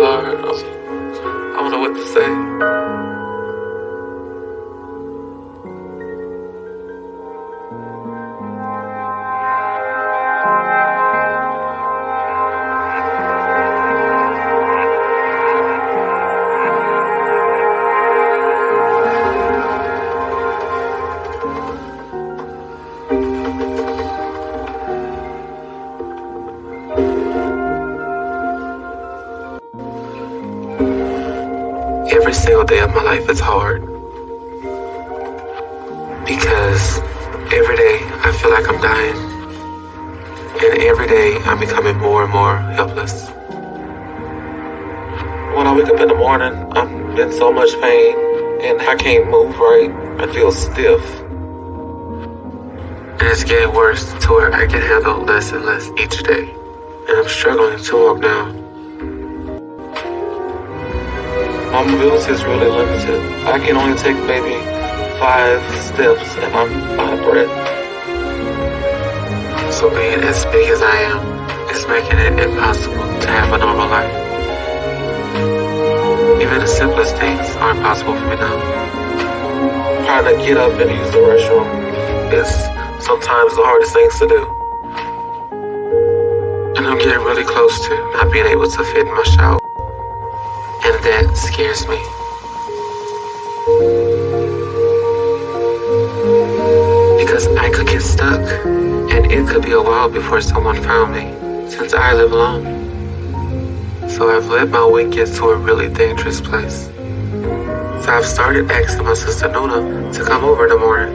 Lord, I don't know what to say. Every single day of my life is hard because every day I feel like I'm dying, and every day I'm becoming more and more helpless. When I wake up in the morning, I'm in so much pain and I can't move right. I feel stiff. And it's getting worse to where I can handle less and less each day. And I'm struggling to walk now. My mobility is really limited. I can only take maybe 5 steps and I'm out of breath. So being as big as I am is making it impossible to have a normal life. Even the simplest things aren't possible for me now. Trying to get up and use the restroom is sometimes the hardest things to do. And I'm getting really close to not being able to fit in my shower. And that scares me. Because I could get stuck, and it could be a while before someone found me, since I live alone. So I've let my weight get to a really dangerous place. So I've started asking my sister Nuna to come over in the morning,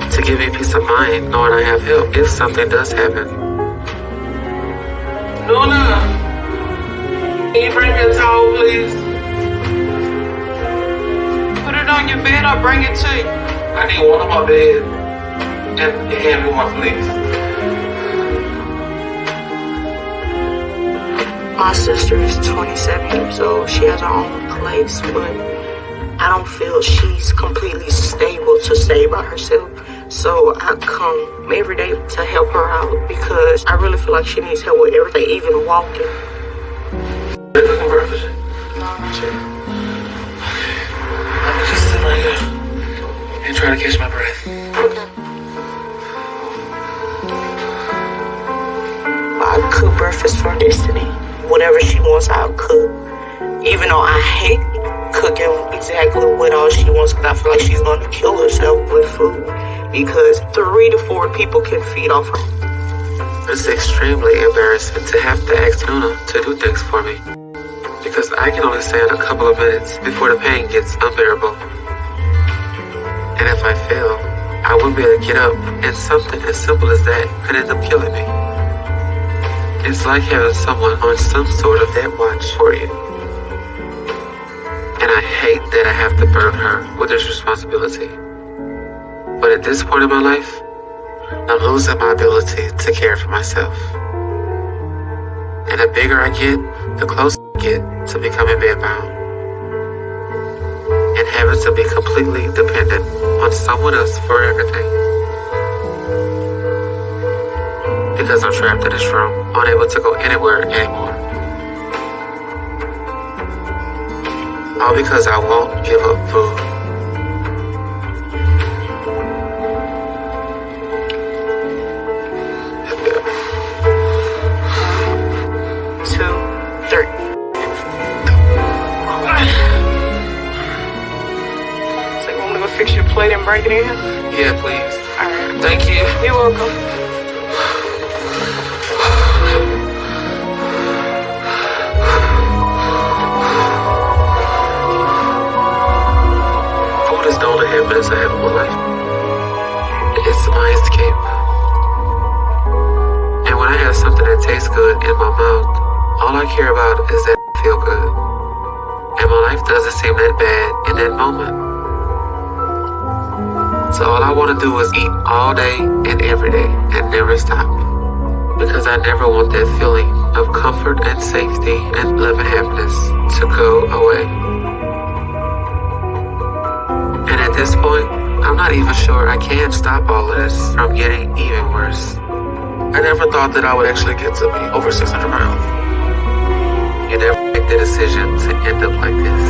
to give me peace of mind knowing I have help if something does happen. Nuna! Can you bring me a towel, please? Put it on your bed, I'll bring it to you. I need one on my bed. And hand me one, please. My sister is 27 years old. She has her own place, but I don't feel she's completely stable to stay by herself. So I come every day to help her out because I really feel like she needs help with everything, even walking. Cooking breakfast? No, not yet. I'm just sit right here and try to catch my breath. Okay. I cook breakfast for Destinee. Whatever she wants, I'll cook. Even though I hate cooking exactly what all she wants, because I feel like she's going to kill herself with food. Because 3 to 4 people can feed off her. It's extremely embarrassing to have to ask Nuna to do things for me. Because I can only stand a couple of minutes before the pain gets unbearable. And if I fail, I won't be able to get up, and something as simple as that could end up killing me. It's like having someone on some sort of death watch for you. And I hate that I have to burden her with this responsibility. But at this point in my life, I'm losing my ability to care for myself. And the bigger I get, the closer I get to becoming bedbound. And having to be completely dependent on someone else for everything. Because I'm trapped in this room, unable to go anywhere anymore. All because I won't give up food. Fix your plate and break it in? Yeah, please. Alright. Thank you. You're welcome. Food is the only happiness I have in my life. It's my escape. And when I have something that tastes good in my mouth, all I care about is that I feel good. And my life doesn't seem that bad in that moment. So all I want to do is eat all day and every day and never stop. Because I never want that feeling of comfort and safety and love and happiness to go away. And at this point, I'm not even sure I can stop all of this from getting even worse. I never thought that I would actually get to be over 600 pounds. You never the decision to end up like this.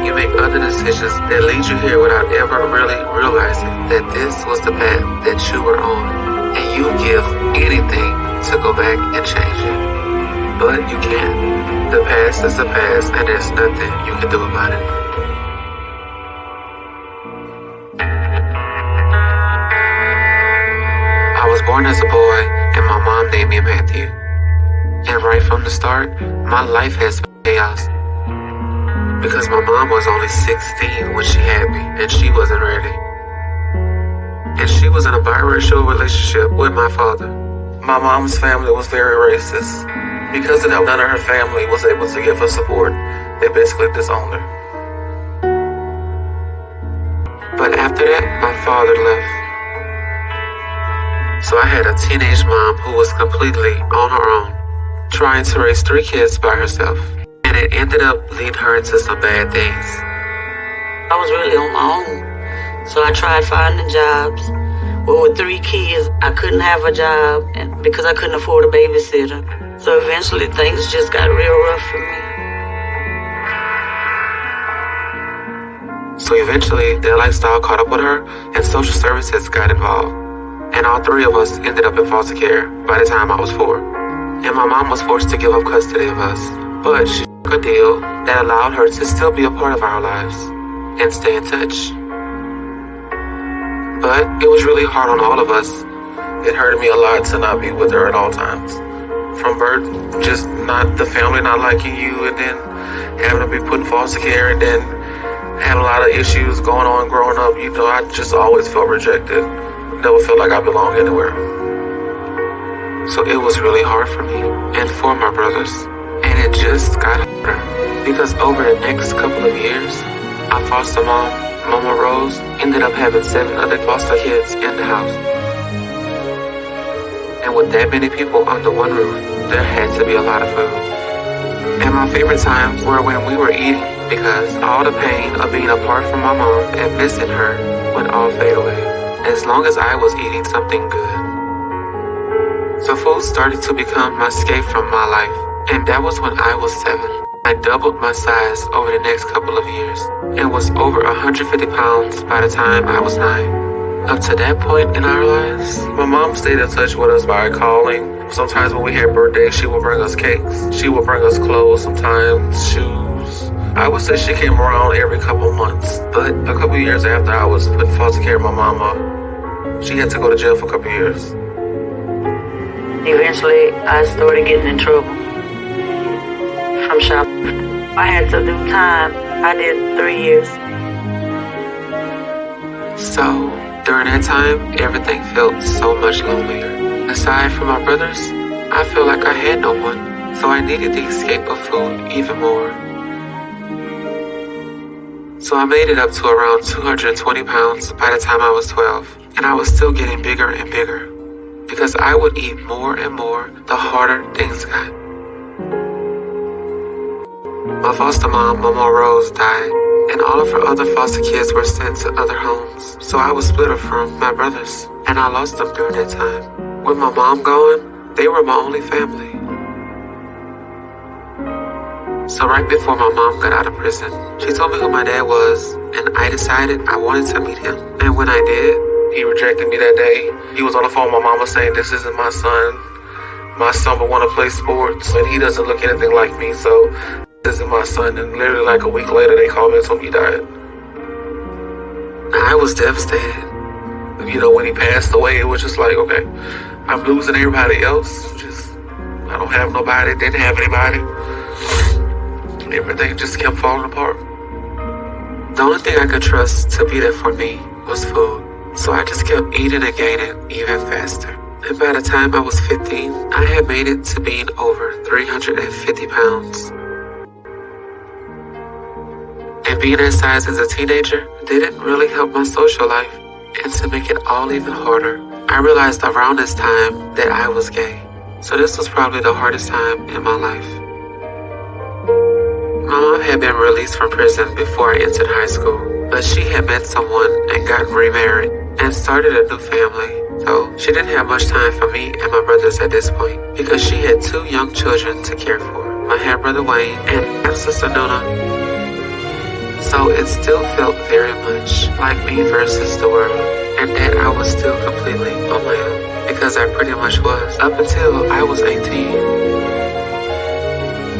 You make other decisions that lead you here without ever really realizing that this was the path that you were on, and you give anything to go back and change it. But you can't. The past is the past, and there's nothing you can do about it. I was born as a boy, and my mom named me Matthew. And right from the start, my life has been chaos. Because my mom was only 16 when she had me, and she wasn't ready. And she was in a biracial relationship with my father. My mom's family was very racist. Because of that, none of her family was able to give her support. They basically disowned her. But after that, my father left. So I had a teenage mom who was completely on her own, trying to raise 3 kids by herself. And it ended up leading her into some bad things. I was really on my own. So I tried finding jobs. Well, with 3 kids, I couldn't have a job and because I couldn't afford a babysitter. So eventually things just got real rough for me. So eventually their lifestyle caught up with her and social services got involved. And all 3 of us ended up in foster care by the time I was 4. And my mom was forced to give up custody of us. But she took a deal that allowed her to still be a part of our lives and stay in touch. But it was really hard on all of us. It hurted me a lot to not be with her at all times. From birth, just not the family not liking you, and then having to be put in foster care, and then having a lot of issues going on growing up. You know, I just always felt rejected. Never felt like I belonged anywhere. So it was really hard for me and for my brothers. And it just got harder because over the next couple of years, our foster mom, Mama Rose, ended up having 7 other foster kids in the house. And with that many people under one roof, there had to be a lot of food. And my favorite times were when we were eating because all the pain of being apart from my mom and missing her would all fade away as long as I was eating something good. So food started to become my escape from my life. And that was when I was 7. I doubled my size over the next couple of years and was over 150 pounds by the time I was 9. Up to that point in our lives, my mom stayed in touch with us by calling. Sometimes when we had birthdays, she would bring us cakes. She would bring us clothes, sometimes shoes. I would say she came around every couple months. But a couple years after I was put in foster care, my mama, she had to go to jail for a couple years. Eventually, I started getting in trouble from shopping. I had to do time. I did 3 years. So, during that time, everything felt so much lonelier. Aside from my brothers, I felt like I had no one, so I needed the escape of food even more. So I made it up to around 220 pounds by the time I was 12, and I was still getting bigger and bigger. Because I would eat more and more the harder things got. My foster mom, Mama Rose, died, and all of her other foster kids were sent to other homes. So I was split up from my brothers, and I lost them during that time. With my mom gone, they were my only family. So right before my mom got out of prison, she told me who my dad was, and I decided I wanted to meet him. And when I did, he rejected me that day. He was on the phone with my mama saying, "This isn't my son. My son would want to play sports, and he doesn't look anything like me, so this isn't my son." And literally like a week later, they called me and told me he died. I was devastated. You know, when he passed away, it was just like, okay, I'm losing everybody else. I don't have nobody, didn't have anybody. Everything just kept falling apart. The only thing I could trust to be there for me was food. So I just kept eating and gaining even faster. And by the time I was 15, I had made it to being over 350 pounds. And being that size as a teenager didn't really help my social life. And to make it all even harder, I realized around this time that I was gay. So this was probably the hardest time in my life. My mom had been released from prison before I entered high school, but she had met someone and got remarried and started a new family. So she didn't have much time for me and my brothers at this point because she had 2 young children to care for. my half brother Wayne, and half sister Nuna. So it still felt very much like me versus the world, and that I was still completely on my own, because I pretty much was up until I was 18.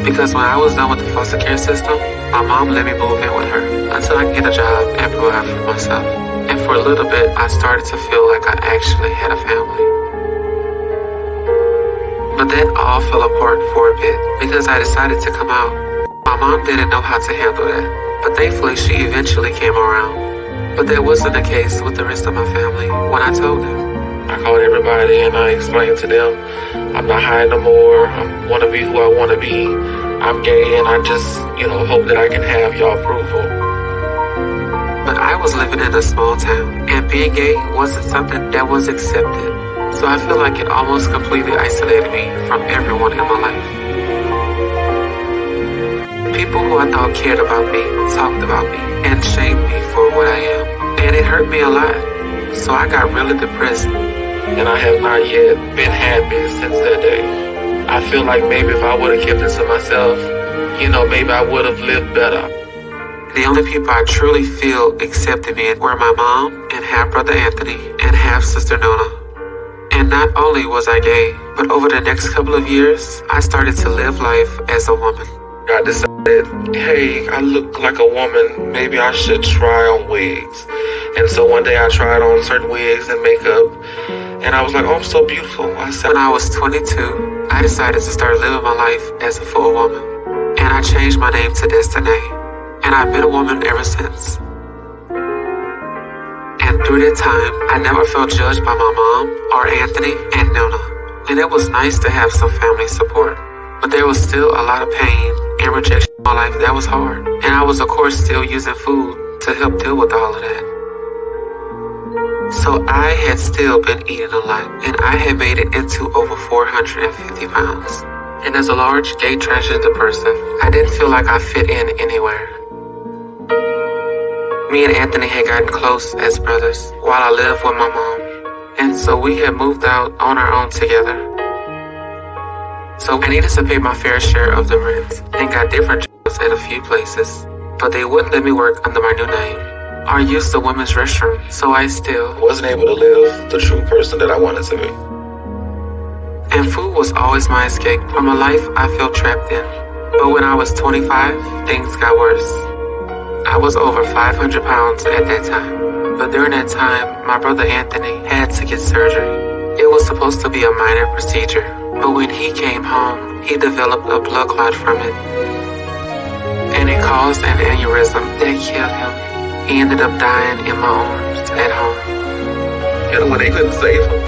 Because when I was done with the foster care system, my mom let me move in with her until I could get a job and provide for myself. And for a little bit, I started to feel like I actually had a family. But that all fell apart for a bit because I decided to come out. My mom didn't know how to handle that, but thankfully she eventually came around. But that wasn't the case with the rest of my family when I told them. I called everybody and I explained to them, I'm not hiding no more. I want to be who I want to be. I'm gay and I just, hope that I can have y'all approval. But I was living in a small town and being gay wasn't something that was accepted. So I feel like it almost completely isolated me from everyone in my life. People who I thought cared about me talked about me and shamed me for what I am. And it hurt me a lot. So I got really depressed. And I have not yet been happy since that day. I feel like maybe if I would have kept it to myself, maybe I would have lived better. The only people I truly feel accepted me were my mom and half brother Anthony and half sister Nona. And not only was I gay, but over the next couple of years, I started to live life as a woman. I decided, hey, I look like a woman, maybe I should try on wigs. And so one day I tried on certain wigs and makeup, and I was like, oh, I'm so beautiful. When I was 22, I decided to start living my life as a full woman. And I changed my name to Destinee. And I've been a woman ever since. And through that time, I never felt judged by my mom or Anthony and Nona. And it was nice to have some family support. But there was still a lot of pain and rejection in my life that was hard. And I was, of course, still using food to help deal with all of that. So I had still been eating a lot, and I had made it into over 450 pounds. And as a large, gay, transgender person, I didn't feel like I fit in anywhere. Me and Anthony had gotten close as brothers while I lived with my mom. And so we had moved out on our own together. So I needed to pay my fair share of the rent and got different jobs at a few places. But they wouldn't let me work under my new name or use the women's restroom, so I still wasn't able to live the true person that I wanted to be. And food was always my escape from a life I felt trapped in. But when I was 25, things got worse. I was over 500 pounds at that time. But during that time, my brother Anthony had to get surgery. It was supposed to be a minor procedure, but when he came home, he developed a blood clot from it. And it caused an aneurysm that killed him. He ended up dying in my arms at home. When they couldn't save him,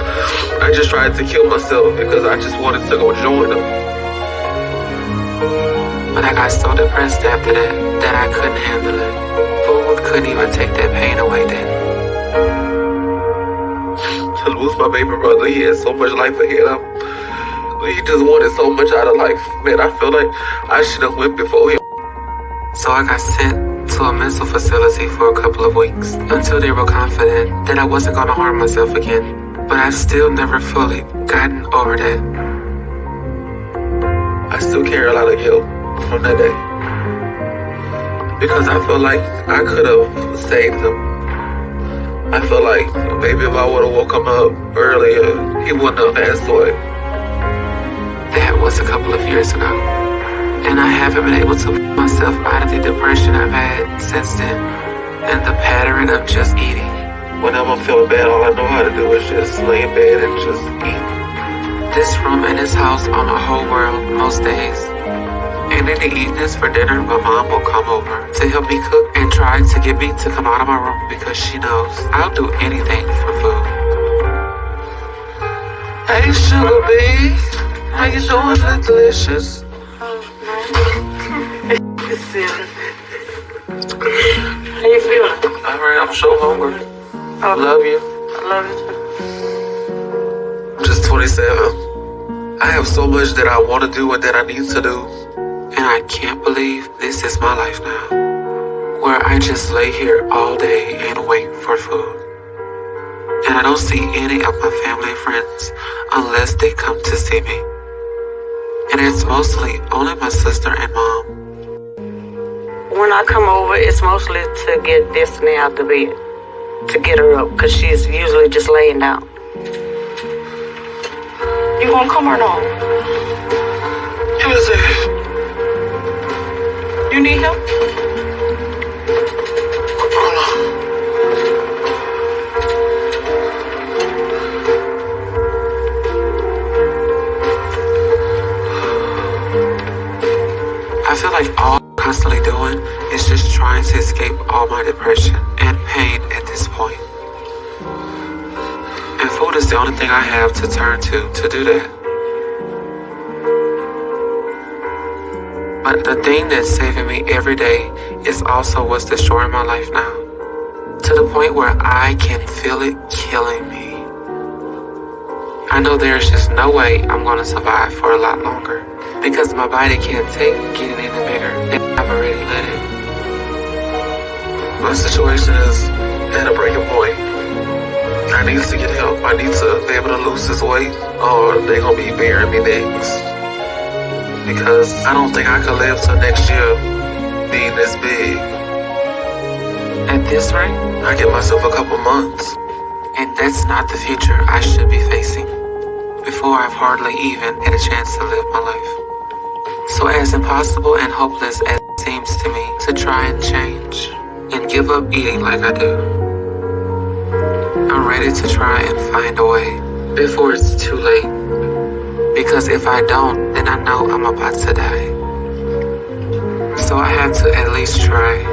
I just tried to kill myself because I just wanted to go join them. But I got so depressed after that I couldn't handle it. Food couldn't even take that pain away then. To lose my baby brother, he had so much life ahead of him. He just wanted so much out of life. Man, I feel like I should have went before him. So I got sent to a mental facility for a couple of weeks until they were confident that I wasn't going to harm myself again. But I've still never fully gotten over that. I still carry a lot of guilt from that day because I feel like I could have saved him. I feel like maybe if I would have woke him up earlier, he wouldn't have passed away. That was a couple of years ago. And I haven't been able to pull myself out of the depression I've had since then. And the pattern of just eating. Whenever I'm feeling bad, all I know how to do is just lay in bed and just eat. This room and this house are my whole world most days. And in the evenings for dinner, my mom will come over to help me cook and try to get me to come out of my room because she knows I'll do anything for food. Hey, sugar bee, how you doing? Look delicious. How you feeling? Alright, I'm so hungry. I love you. I love you too. I'm just 27. I have so much that I want to do and that I need to do. And I can't believe this is my life now. Where I just lay here all day and wait for food. And I don't see any of my family and friends unless they come to see me. And it's mostly only my sister and mom. When I come over, it's mostly to get Destinee out the bed, to get her up, because she's usually just laying down. You gonna come or no? You need help? I feel like all I'm constantly doing is just trying to escape all my depression and pain at this point. And food is the only thing I have to turn to do that. But the thing that's saving me every day is also what's destroying my life now. To the point where I can feel it killing me. I know there's just no way I'm gonna survive for a lot longer. Because my body can't take getting any bigger, and I've already let it. My situation is at a breaking point. I need to get help. I need to be able to lose this weight, or they're gonna be burying me next. Because I don't think I could live till next year being this big. At this rate, I give myself a couple months. And that's not the future I should be facing before I've hardly even had a chance to live my life. So as impossible and hopeless as it seems to me to try and change and give up eating like I do, I'm ready to try and find a way before it's too late. Because if I don't, then I know I'm about to die. So I have to at least try.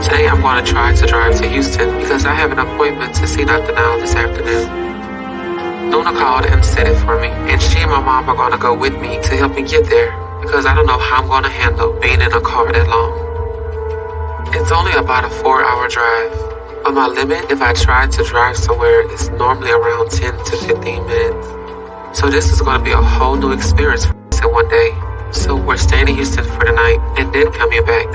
Today I'm going to try to drive to Houston because I have an appointment to see Dr. Now this afternoon. Luna called and set it for me, and she and my mom are going to go with me to help me get there because I don't know how I'm going to handle being in a car that long. It's only about a 4-hour drive, but my limit if I try to drive somewhere is normally around 10 to 15 minutes. So this is going to be a whole new experience for us in one day. So we're staying in Houston for the night and then coming back.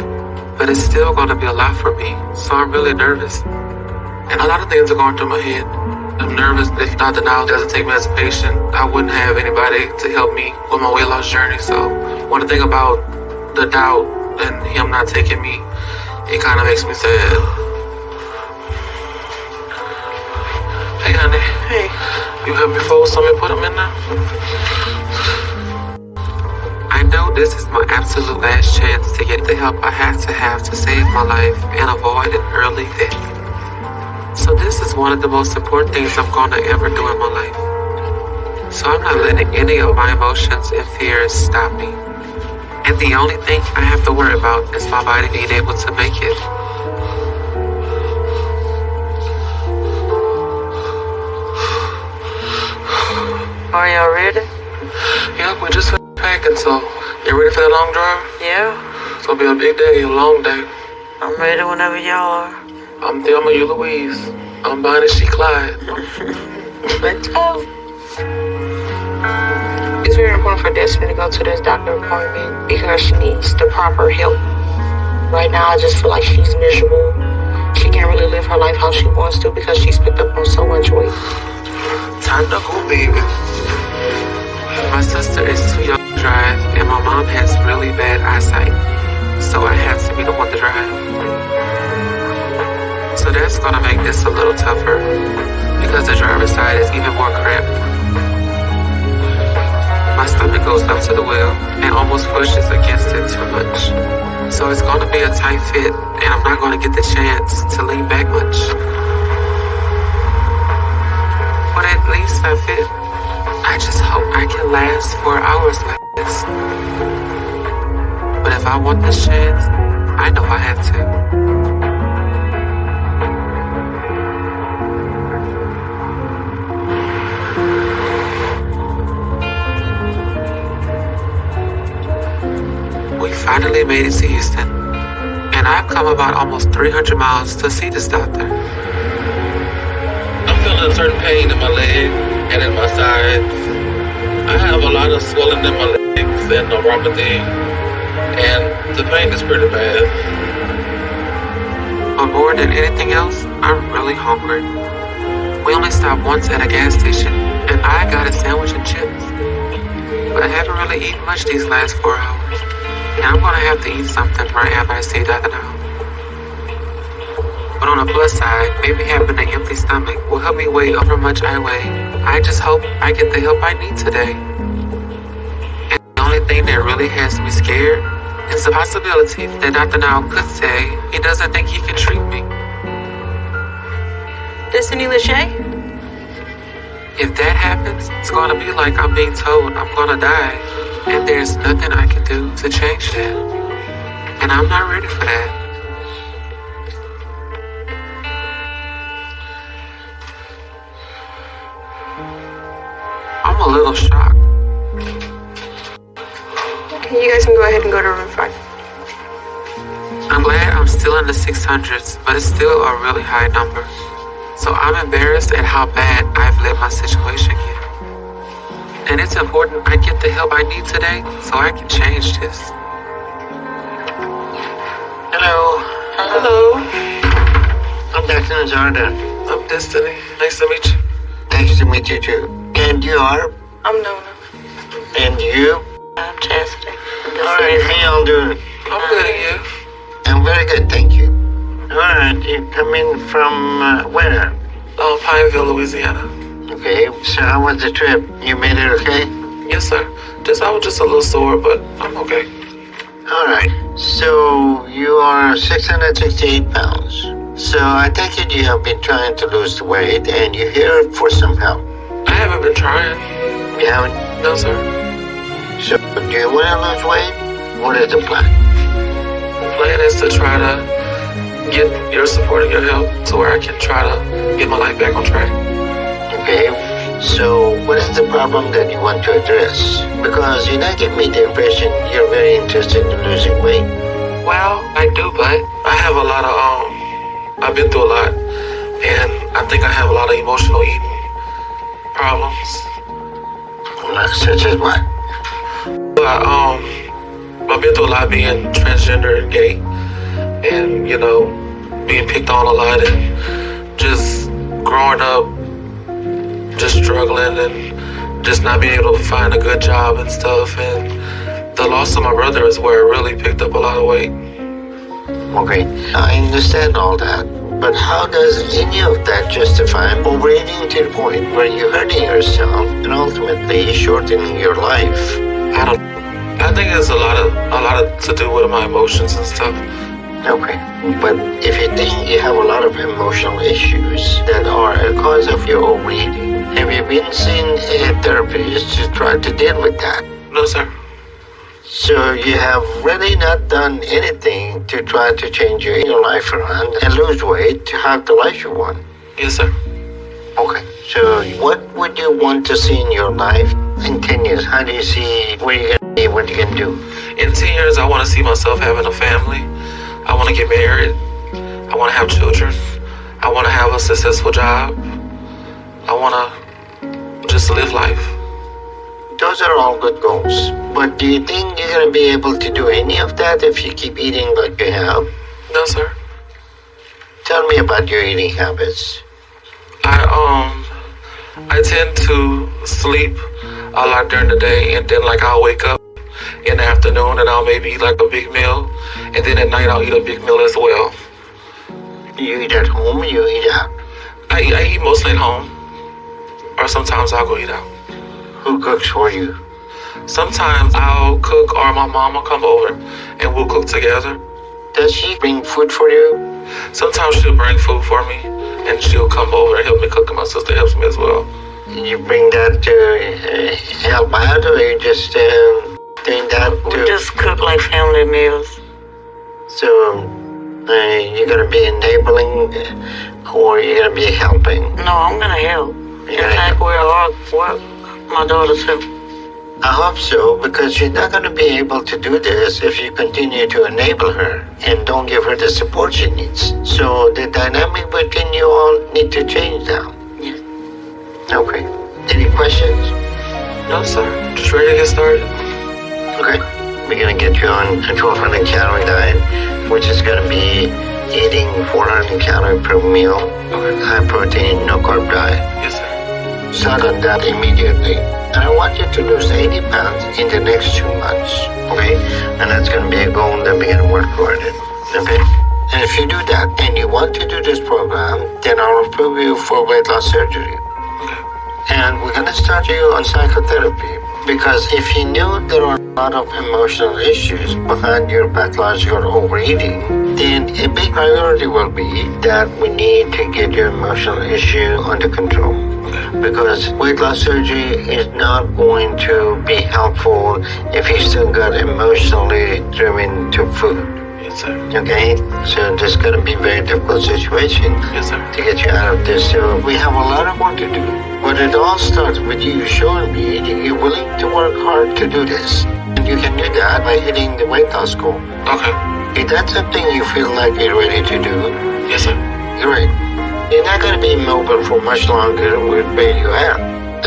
But it's still going to be a lot for me, so I'm really nervous. And a lot of things are going through my head. I'm nervous that if Dr. Now doesn't take me as a patient, I wouldn't have anybody to help me with my weight loss journey. So when I think about the doubt and him not taking me, it kind of makes me sad. Hey, honey. Hey. You help me fold some and put them in there? I know this is my absolute last chance to get the help I have to save my life and avoid an early death. So this is one of the most important things I'm going to ever do in my life. So I'm not letting any of my emotions and fears stop me. And the only thing I have to worry about is my body being able to make it. Are y'all ready? Yeah, we just packing, so you ready for that long drive? Yeah. It's gonna be a big day, a long day. I'm ready whenever y'all are. I'm Thelma, you Louise. I'm Bonnie, she Clyde. Let's go. It's very important for Destinee to go to this doctor appointment because she needs the proper help. Right now, I just feel like she's miserable. She can't really live her life how she wants to because she's picked up on so much weight. Time to go, baby. My sister is too young to drive, and my mom has really bad eyesight, so I have to be the one to drive. So that's gonna make this a little tougher, because the driver's side is even more cramped. My stomach goes up to the wheel and almost pushes against it too much. So it's gonna be a tight fit, and I'm not gonna get the chance to lean back much. But at least I fit. I just hope I can last 4 hours like this. But if I want this chance, I know I have to. We finally made it to Houston, and I've come about almost 300 miles to see this doctor. I'm feeling a certain pain in my leg. and in my sides. I have a lot of swelling in my legs and neuropathy, and the pain is pretty bad. But more than anything else, I'm really hungry. We only stopped once at a gas station, and I got a sandwich and chips. But I haven't really eaten much these last 4 hours, and I'm gonna have to eat something right after I see Dr. Now. But on the plus side, maybe having an empty stomach will help me weigh up how much I weigh. I just hope I get the help I need today. And the only thing that really has me scared is the possibility that Dr. Now could say he doesn't think he can treat me. Destinee Lachey? If that happens, it's gonna be like I'm being told I'm gonna die, and there's nothing I can do to change that. And I'm not ready for that. I'm a little shocked. Okay, you guys can go ahead and go to room 5. I'm glad I'm still in the 600s, but it's still a really high number. So I'm embarrassed at how bad I've let my situation get. And it's important I get the help I need today so I can change this. Hello. Hello. I'm Dr. Jordan. I'm Destinee. Nice to meet you. Nice to meet you too. And you are? I'm Nona. And you? I'm Chastity. Alright, how y'all doing? I'm good, and you? I'm very good, thank you. Alright, you come in from where? Pineville, Louisiana. Okay, so how was the trip? You made it okay? Yes, sir. I was just a little sore, but I'm okay. Alright, so you are 668 pounds. So I take it you have been trying to lose the weight and you're here for some help. I haven't been trying. You haven't? No, sir. So do you want to lose weight? What is the plan? The plan is to try to get your support and your help to where I can try to get my life back on track. Okay, so what is the problem that you want to address? Because you're not giving me the impression you're very interested in losing weight. Well, I do, but I have a lot of, I've been through a lot, and I think I have a lot of emotional eating problems. Such as what? But, I've been through a lot being transgender and gay, and, you know, being picked on a lot, and just growing up, just struggling, and just not being able to find a good job and stuff, and the loss of my brother is where I really picked up a lot of weight. Okay, I understand all that, but how does any of that justify overeating to the point where you're hurting yourself and ultimately shortening your life? I think it's a lot to do with my emotions and stuff. Okay, but if you think you have a lot of emotional issues that are a cause of your overeating, have you been seeing a therapist to try to deal with that? No, sir. So you have really not done anything to try to change your life around and lose weight to have the life you want? Yes, sir. Okay, so what would you want to see in your life in 10 years? How do you see where you're going to be, what you can do? In 10 years, I want to see myself having a family. I want to get married. I want to have children. I want to have a successful job. I want to just live life. Those are all good goals. But do you think you're going to be able to do any of that if you keep eating like you have? No, sir. Tell me about your eating habits. I tend to sleep a lot during the day, and then I'll wake up in the afternoon and I'll maybe eat a big meal, and then at night I'll eat a big meal as well. You eat at home or you eat out? I eat mostly at home, or sometimes I'll go eat out. Who cooks for you? Sometimes I'll cook, or my mom will come over and we'll cook together. Does she bring food for you? Sometimes she'll bring food for me, and she'll come over and help me cook, and my sister helps me as well. You bring that to help out, or you just doing that We just cook like family meals. So you're going to be enabling, or you're going to be helping? No, I'm gonna help. Yeah. In fact, we're all what my daughter's help. I hope so, because you're not going to be able to do this if you continue to enable her and don't give her the support she needs. So the dynamic between you all need to change now. Yes. Okay. Any questions? No, sir. Just ready to get started. Okay. We're going to get you on a 1200 calorie diet, which is going to be eating 400 calories per meal. Okay. High protein, no carb diet. Yes, sir. Start on that immediately. And I want you to lose 80 pounds in the next 2 months. Okay? And that's going to be a goal that we're going to work toward it. Okay? And if you do that and you want to do this program, then I'll approve you for weight loss surgery. And we're going to start you on psychotherapy. Because if you knew there are a lot of emotional issues behind your pathological overeating, then a big priority will be that we need to get your emotional issue under control. Because weight loss surgery is not going to be helpful if you still got emotionally driven to food. Yes, sir. Okay? So this is going to be a very difficult situation Yes, sir. to get you out of this. So we have a lot of work to do. But it all starts with you showing me that you're willing to work hard to do this. And you can do that by hitting the weight loss goal. Okay. If that's something you feel like you're ready to do, Yes, sir. great. You're not going to be mobile for much longer with where you're at.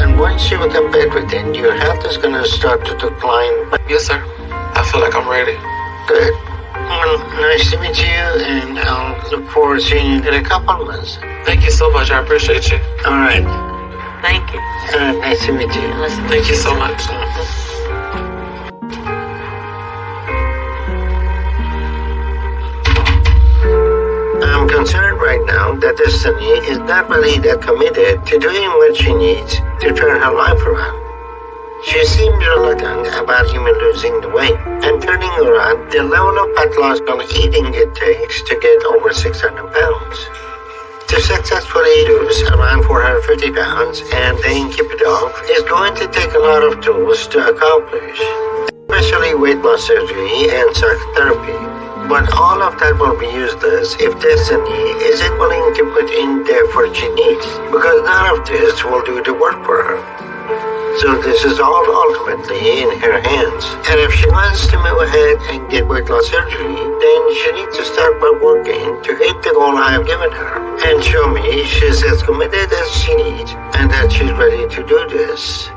And once you become bedridden, your health is going to start to decline. Yes, sir. I feel like I'm ready. Good. Well, nice to meet you, and I'll look forward to seeing you in a couple of months. Thank you so much. I appreciate you. All right. Thank you. Nice to meet you. Thank you so much. I'm concerned right now that Destinee is not really that committed to doing what she needs to turn her life around. She seems reluctant about even losing the weight and turning around the level of pathological eating it takes to get over 600 pounds. To successfully lose around 450 pounds and then keep it off is going to take a lot of tools to accomplish, especially weight loss surgery and psychotherapy. But all of that will be useless if Destinee isn't willing to put in the effort she needs, because none of this will do the work for her. So this is all ultimately in her hands. And if she wants to move ahead and get weight loss surgery, then she needs to start by working to hit the goal I have given her and show me she's as committed as she needs and that she's ready to do this.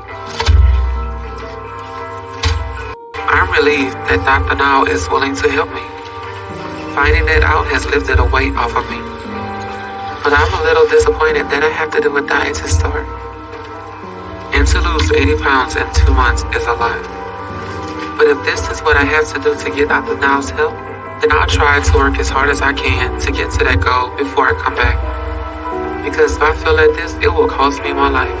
I'm relieved that Dr. Now is willing to help me. Finding that out has lifted a weight off of me. But I'm a little disappointed that I have to do a diet to start. And to lose 80 pounds in 2 months is a lot. But if this is what I have to do to get Dr. Now's help, then I'll try to work as hard as I can to get to that goal before I come back. Because if I feel like this, it will cost me my life.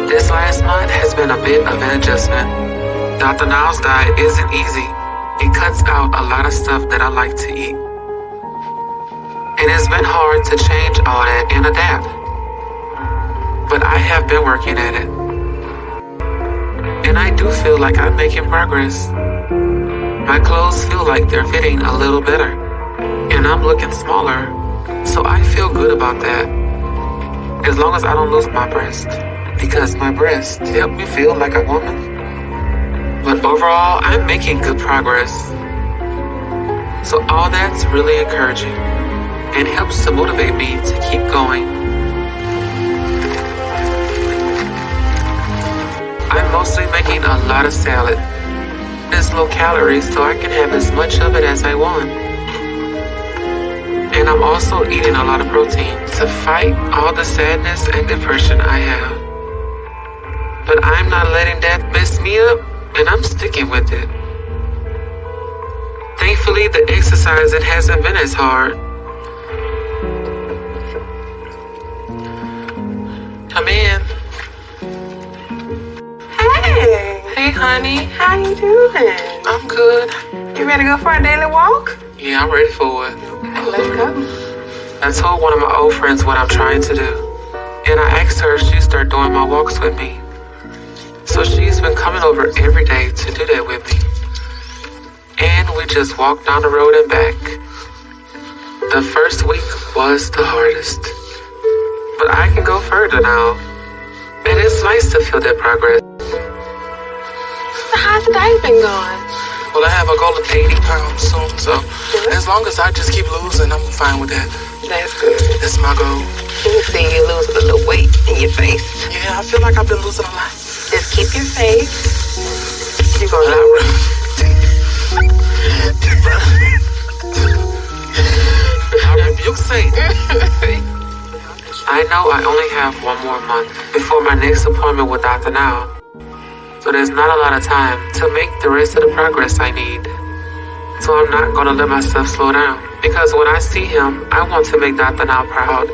This last month has been a bit of an adjustment. Dr. Now's diet isn't easy. It cuts out a lot of stuff that I like to eat. And it's been hard to change all that and adapt. But I have been working at it. And I do feel like I'm making progress. My clothes feel like they're fitting a little better. And I'm looking smaller. So I feel good about that. As long as I don't lose my breast. Because my breasts help me feel like a woman. But overall, I'm making good progress. So all that's really encouraging and helps to motivate me to keep going. I'm mostly making a lot of salad. It's low calories, so I can have as much of it as I want. And I'm also eating a lot of protein to fight all the sadness and depression I have. But I'm not letting that mess me up, and I'm sticking with it. Thankfully, the exercise, it hasn't been as hard. Come in. Hey! Hey, honey. How you doing? I'm good. You ready to go for a daily walk? Yeah, I'm ready for it. Okay, let's go. I told one of my old friends what I'm trying to do, and I asked her if she'd start doing my walks with me. So she's been coming over every day to do that with me. And we just walked down the road and back. The first week was the hardest. but I can go further now. And it's nice to feel that progress. So how's the diet been going? Well, I have a goal of 80 pounds soon, so as long as I just keep losing, I'm fine with that. That's good. That's my goal. You see you lose a little weight in your face. Yeah, I feel like I've been losing a lot. Just keep your faith. You're gonna Not really. I rebuke Satan. I know I only have one more month before my next appointment with Dr. Now. So there's not a lot of time to make the rest of the progress I need. So I'm not gonna let myself slow down. Because when I see him, I want to make Dr. Now proud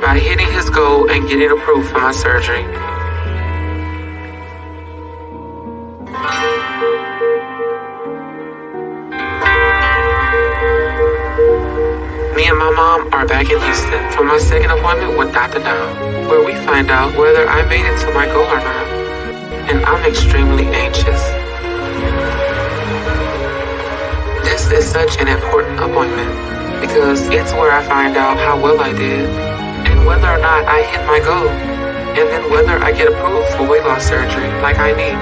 by hitting his goal and getting approved for my surgery. Me and my mom are back in Houston for my second appointment with Dr. Now, where we find out whether I made it to my goal or not. And I'm extremely anxious. This is such an important appointment because it's where I find out how well I did and whether or not I hit my goal, and then whether I get approved for weight loss surgery like I need.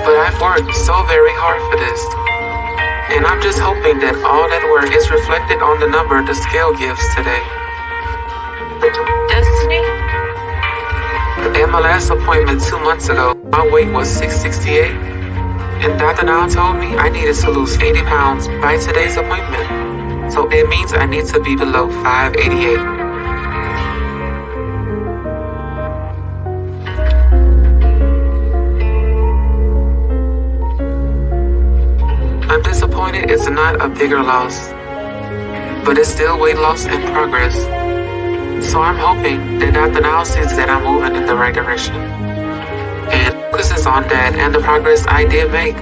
But I've worked so very hard for this, and I'm just hoping that all that work is reflected on the number the scale gives today. Destinee? At my last appointment 2 months ago, my weight was 668, and Dr. Now told me I needed to lose 80 pounds by today's appointment. So it means I need to be below 588. I'm disappointed it's not a bigger loss, but it's still weight loss in progress. So I'm hoping that Dr. Now sees that I'm moving in the right direction and focuses on that and the progress I did make.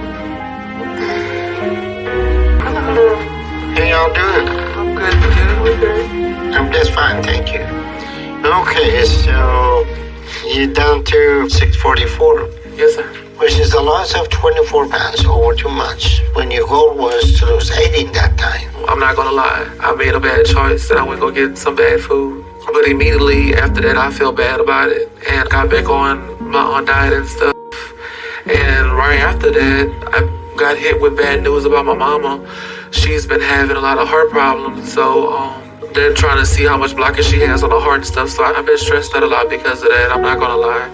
How y'all doing? I'm good, we're good. I'm just fine, thank you. Okay, so you're down to 644, Yes, sir. which is a loss of 24 pounds over 2 months, when your goal was to lose 80 in that time. I'm not gonna lie, I made a bad choice and I went go get some bad food. But immediately after that, I felt bad about it and got back on my own diet and stuff. And right after that, I got hit with bad news about my mama. She's been having a lot of heart problems, so they're trying to see how much blockage she has on her heart and stuff. So I've been stressed out a lot because of that. I'm not gonna lie.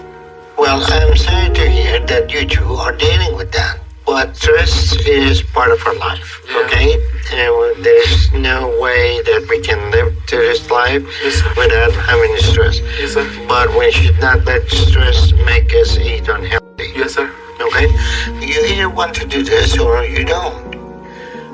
Well, I'm sorry to hear that you two are dealing with that. But stress is part of our life, Yeah. okay? And there's no way that we can live to this life Yes, sir. without having stress. Yes, sir. But we should not let stress make us eat unhealthy, Yes, sir. okay? You either want to do this or you don't.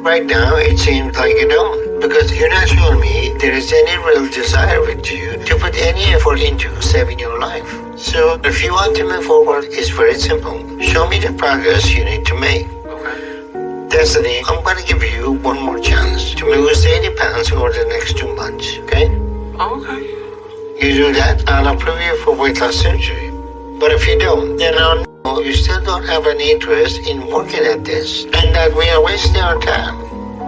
Right now, it seems like you don't, because you're not showing me there is any real desire with you to put any effort into saving your life. So, if you want to move forward, it's very simple. Show me the progress you need to make. Okay. Destinee, I'm going to give you one more chance to lose 80 pounds over the next 2 months, okay? Oh, okay. You do that, I'll approve you for weight loss surgery. But if you don't, then I'll know you still don't have any interest in working at this, and that we are wasting our time.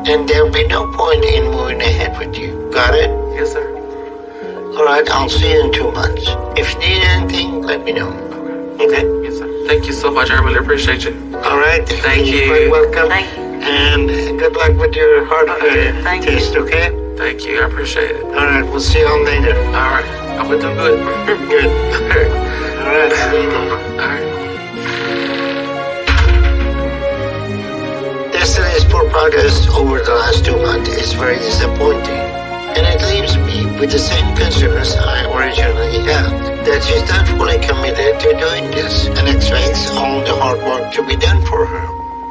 And there'll be no point in moving ahead with you. Got it? Yes, sir. Alright, I'll see you in 2 months. If you need anything, let me know. Okay? Yes, sir. Thank you so much. I really appreciate you. Alright, Thank you. You're very welcome. Thank you. And good luck with your heart Thank you. test, okay? Thank you. I appreciate it. Alright, we'll see you all later. All right. I'm gonna do good. Good. All right. Alright, see you then. All right. Destinee's poor progress over the last 2 months is very disappointing, and it leaves me with the same concerns I originally had, that she's not fully committed to doing this and expects all the hard work to be done for her.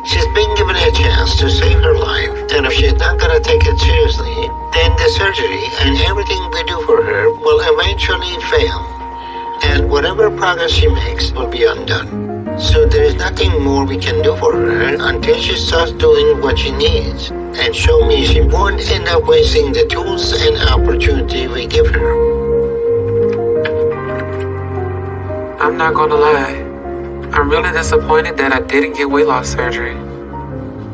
She's been given a chance to save her life, and if she's not gonna take it seriously, then the surgery and everything we do for her will eventually fail, and whatever progress she makes will be undone. So there is nothing more we can do for her until she starts doing what she needs and show me she won't end up wasting the tools and opportunity we give her. I'm not gonna lie. I'm really disappointed that I didn't get weight loss surgery.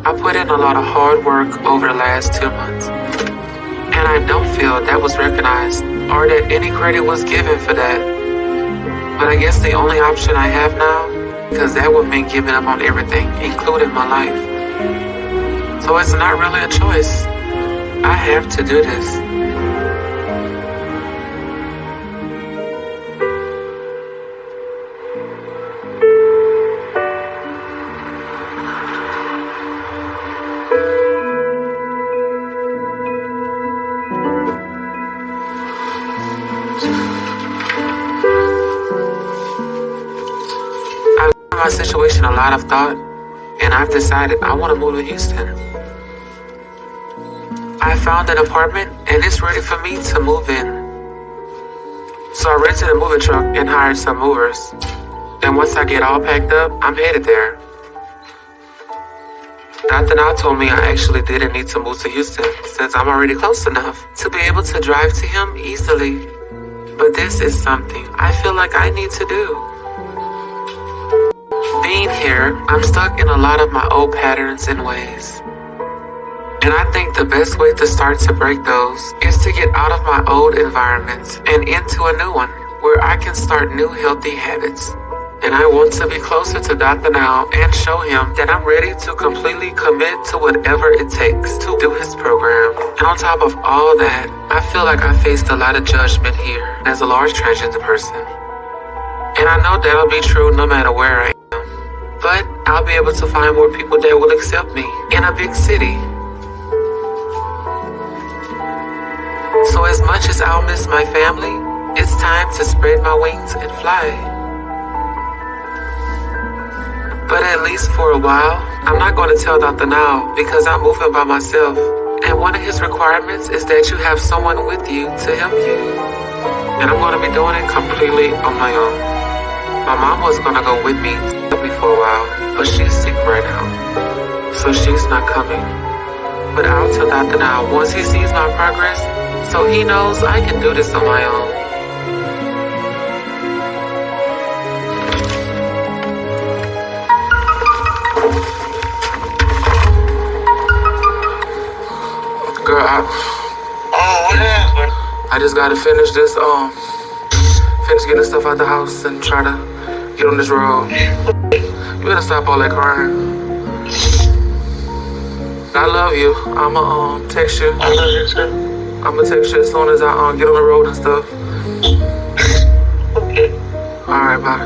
I put in a lot of hard work over the last 2 months. And And I don't feel that was recognized or that any credit was given for that. But I guess the only option I have now, because that would mean giving up on everything, including my life. So it's not really a choice. I have to do this. I've given my situation a lot of thought, and I've decided I want to move to Houston. I found an apartment, and it's ready for me to move in. So I rented a moving truck and hired some movers. And once I get all packed up, I'm headed there. Dr. Now told me I actually didn't need to move to Houston since I'm already close enough to be able to drive to him easily. But this is something I feel like I need to do. Being here, I'm stuck in a lot of my old patterns and ways. And I think the best way to start to break those is to get out of my old environment and into a new one where I can start new healthy habits. And I want to be closer to Dr. Now and show him that I'm ready to completely commit to whatever it takes to do his program. And on top of all that, I feel like I faced a lot of judgment here as a large transgender person. And I know that'll be true no matter where I am. But I'll be able to find more people that will accept me in a big city. So as much as I'll miss my family, it's time to spread my wings and fly. But at least for a while, I'm not going to tell Dr. Now because I'm moving by myself. And one of his requirements is that you have someone with you to help you. And I'm going to be doing it completely on my own. My mom was going to go with me to help me for a while, but she's sick right now. So she's not coming. But I'll tell Dr. Now once he sees my progress, so he knows I can do this on my own. Girl, what happened? I just gotta finish this, finish getting stuff out the house and try to get on this road. You better stop all that crying. I love you. I'ma text you. I love you too. I'ma text you as soon as I get on the road and stuff. Okay. Alright, bye.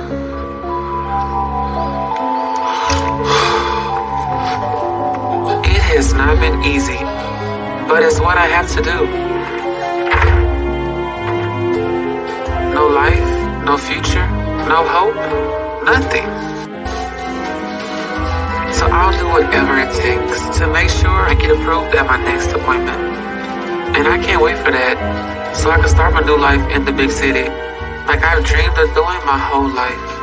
It has not been easy, but it's what I have to do. No life, no future, no hope, nothing. So I'll do whatever it takes to make sure I get approved at my next appointment. And I can't wait for that, so I can start my new life in the big city, like I've dreamed of doing my whole life.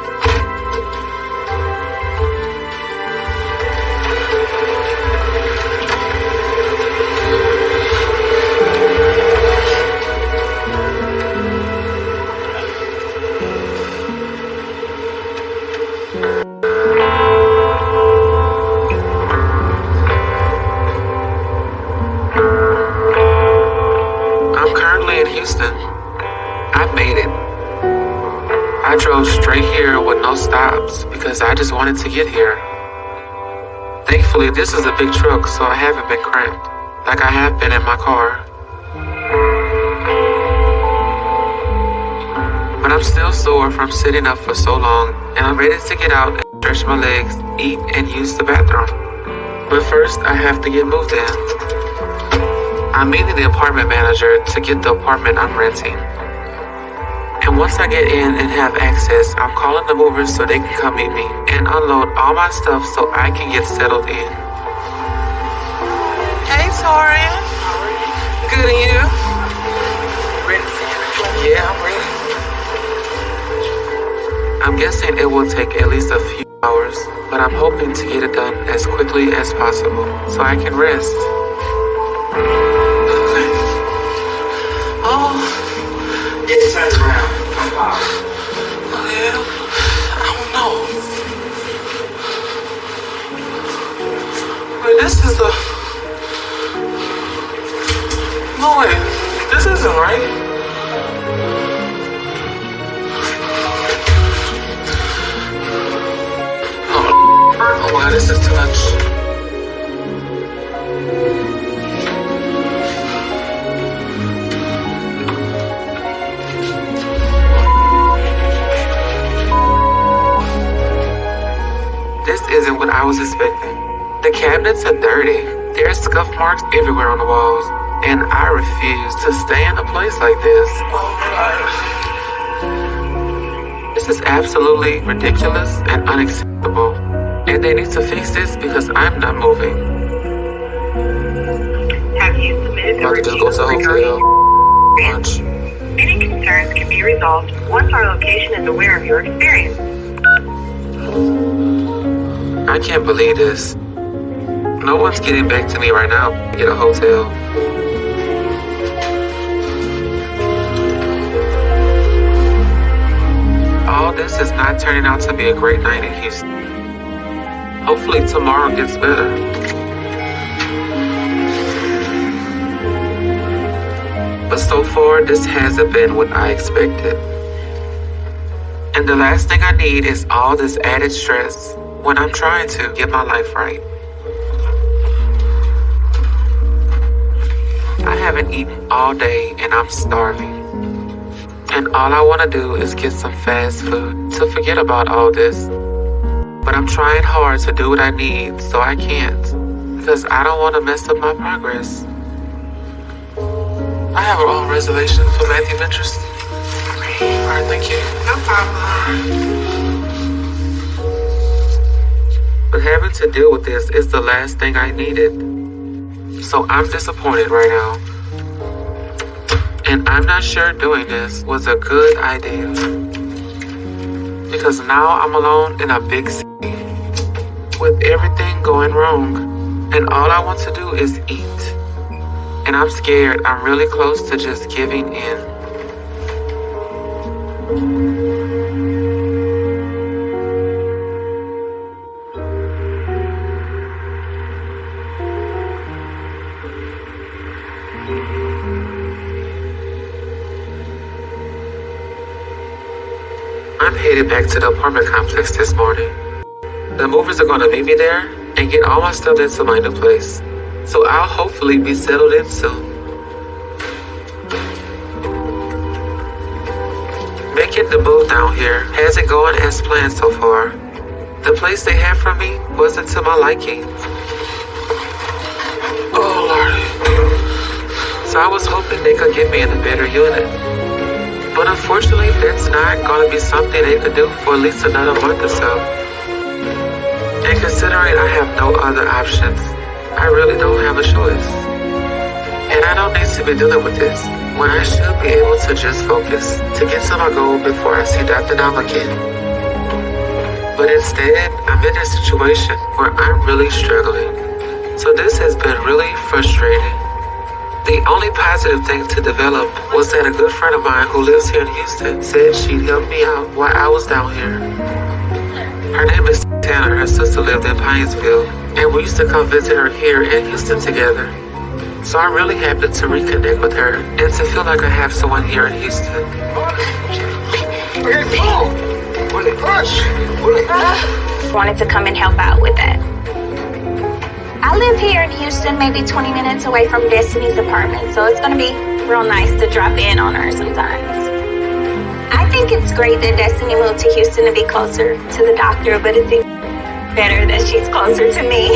In Houston, I made it. I drove straight here with no stops because I just wanted to get here. Thankfully, this is a big truck, so I haven't been cramped like I have been in my car. But I'm still sore from sitting up for so long, and I'm ready to get out and stretch my legs, eat, and use the bathroom. But first, I have to get moved in. I'm meeting the apartment manager to get the apartment I'm renting. And once I get in and have access, I'm calling the movers so they can come meet me and unload all my stuff so I can get settled in. Hey, Torian. Good, and you? Ready? Yeah, I'm ready. I'm guessing it will take at least a few hours, but I'm hoping to get it done as quickly as possible so I can rest. Get your friends around. Well, I don't know. But this is the... No way. Oh my god, this is too much. This isn't what I was expecting. The cabinets are dirty. There are scuff marks everywhere on the walls. And I refuse to stay in a place like this. This is absolutely ridiculous and unacceptable. And they need to fix this because I'm not moving. Have you submitted I'm about to just go to the hotel. Lunch. Any concerns can be resolved once our location is aware of your experience. I can't believe this. No one's getting back to me right now. Get a hotel. All this is not turning out to be a great night in Houston. Hopefully tomorrow gets better. But so far, this hasn't been what I expected. And the last thing I need is all this added stress when I'm trying to get my life right. I haven't eaten all day and I'm starving. And all I want to do is get some fast food to forget about all this. But I'm trying hard to do what I need, so I can't. Because I don't want to mess up my progress. I have our own reservation for Matthew Ventures. Alright, thank you. No problem. But having to deal with this is the last thing I needed. So I'm disappointed right now. And I'm not sure doing this was a good idea. Because now I'm alone in a big city with everything going wrong. And all I want to do is eat. And I'm scared I'm really close to just giving in. I'm headed back to the apartment complex this morning. The movers are gonna meet me there and get all my stuff into my new place. So I'll hopefully be settled in soon. Making the move down here hasn't gone as planned so far. The place they had for me wasn't to my liking. Oh Lordy. So I was hoping they could get me in a better unit. But unfortunately, that's not going to be something they could do for at least another month or so. And considering I have no other options, I really don't have a choice. And I don't need to be dealing with this when I should be able to just focus to get to my goal before I see Dr. Nam again. But instead, I'm in a situation where I'm really struggling. So this has been really frustrating. The only positive thing to develop was that a good friend of mine who lives here in Houston said she'd help me out while I was down here. Her name is Tanner. Her sister lived in Pinesville, and we used to come visit her here in Houston together. So I'm really happy to reconnect with her and to feel like I have someone here in Houston. Wanted to come and help out with that. I live here in Houston, maybe 20 minutes away from Destinee's apartment, so it's gonna be real nice to drop in on her sometimes. I think it's great that Destinee moved to Houston to be closer to the doctor, but it's even better that she's closer to me.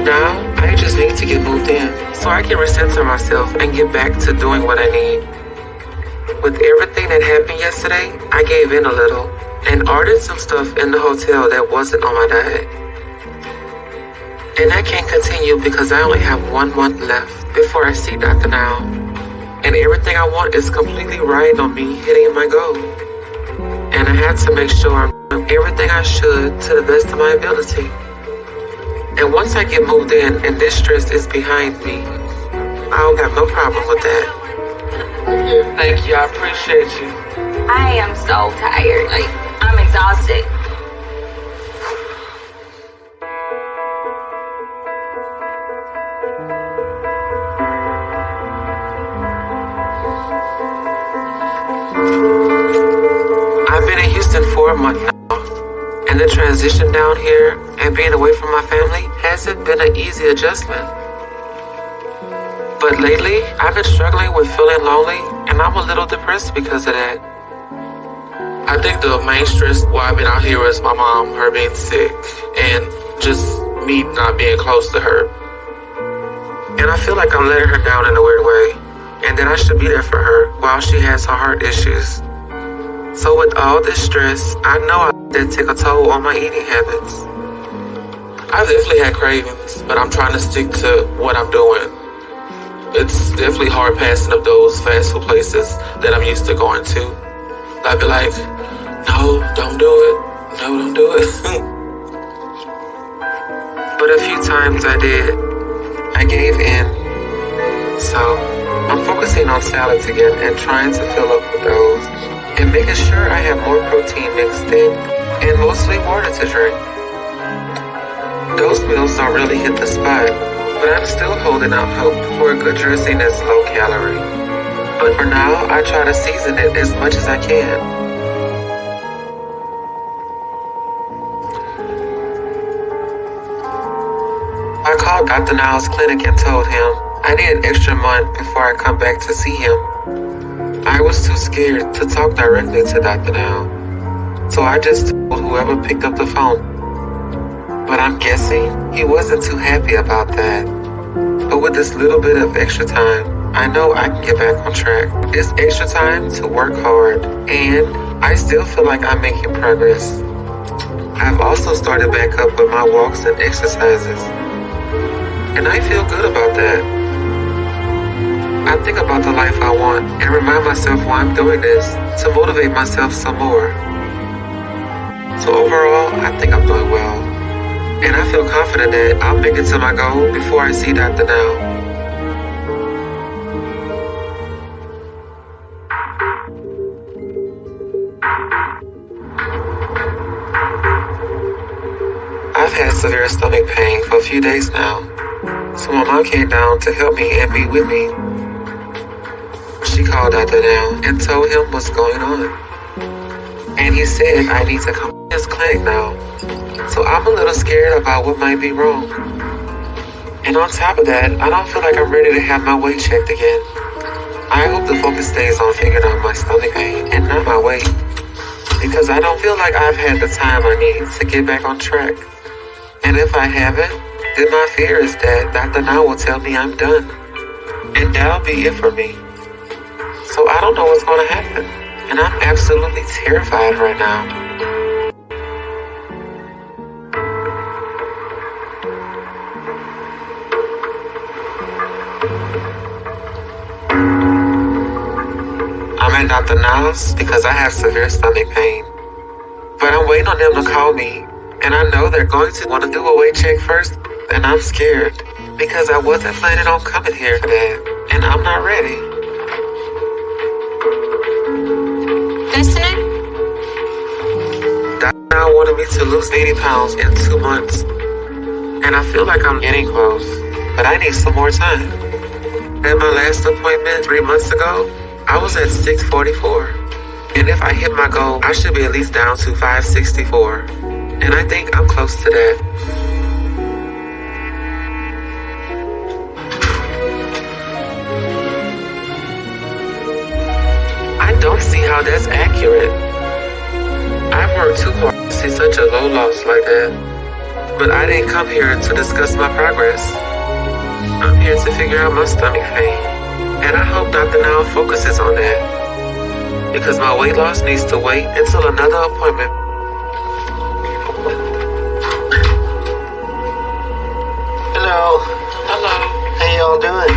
Now, I just need to get moved in so I can recenter myself and get back to doing what I need. With everything that happened yesterday, I gave in a little and ordered some stuff in the hotel that wasn't on my diet. And that can't continue because I only have 1 month left before I see Dr. Now. And everything I want is completely riding on me hitting my goal. And I have to make sure I'm doing everything I should to the best of my ability. And once I get moved in and this stress is behind me, I don't have no problem with that. Thank you, I appreciate you. I am so tired, I'm exhausted. I've been in Houston for a month now, And the transition down here and being away from my family hasn't been an easy adjustment. But lately, I've been struggling with feeling lonely, and I'm a little depressed because of that. I think the main stress why I've been out here is my mom, her being sick, and just me not being close to her. And I feel like I'm letting her down in a weird way, and that I should be there for her while she has her heart issues. So with all this stress, I know I did take a toll on my eating habits. I've definitely had cravings, but I'm trying to stick to what I'm doing. It's definitely hard passing up those fast food places that I'm used to going to. I'd be like, no, don't do it. No, don't do it. But a few times I did. I gave in. So I'm focusing on salads again and trying to fill up with those. And making sure I have more protein mixed in, and mostly water to drink. Those meals don't really hit the spot, but I'm still holding out hope for a good dressing that's low calorie. But for now, I try to season it as much as I can. I called Dr. Niles' clinic and told him I need an extra month before I come back to see him. I was too scared to talk directly to Dr. Now, so I just told whoever picked up the phone. But I'm guessing he wasn't too happy about that. But with this little bit of extra time, I know I can get back on track. It's extra time to work hard, and I still feel like I'm making progress. I've also started back up with my walks and exercises, and I feel good about that. I think about the life I want and remind myself why I'm doing this, to motivate myself some more. So overall, I think I'm doing well. And I feel confident that I'll make it to my goal before I see Dr. Now. I've had severe stomach pain for a few days now. So my mom came down to help me and be with me. She called Dr. Now and told him what's going on. And he said I need to come to his clinic now. So I'm a little scared about what might be wrong. And on top of that, I don't feel like I'm ready to have my weight checked again. I hope the focus stays on figuring out my stomach pain and not my weight. Because I don't feel like I've had the time I need to get back on track. And if I haven't, then my fear is that Dr. Now will tell me I'm done. And that'll be it for me. So I don't know what's going to happen. And I'm absolutely terrified right now. I'm at Dr. Niles because I have severe stomach pain. But I'm waiting on them to call me. And I know they're going to want to do a weight check first. And I'm scared because I wasn't planning on coming here for that. And I'm not ready. Destinee? Dr. Now wanted me to lose 80 pounds in 2 months. And I feel like I'm getting close. But I need some more time. At my last appointment 3 months ago, I was at 644. And if I hit my goal, I should be at least down to 564. And I think I'm close to that. I don't see how that's accurate. I've worked too hard to see such a low loss like that. But I didn't come here to discuss my progress. I'm here to figure out my stomach pain. And I hope Dr. Now focuses on that. Because my weight loss needs to wait until another appointment. Hello. Hello. How y'all doing?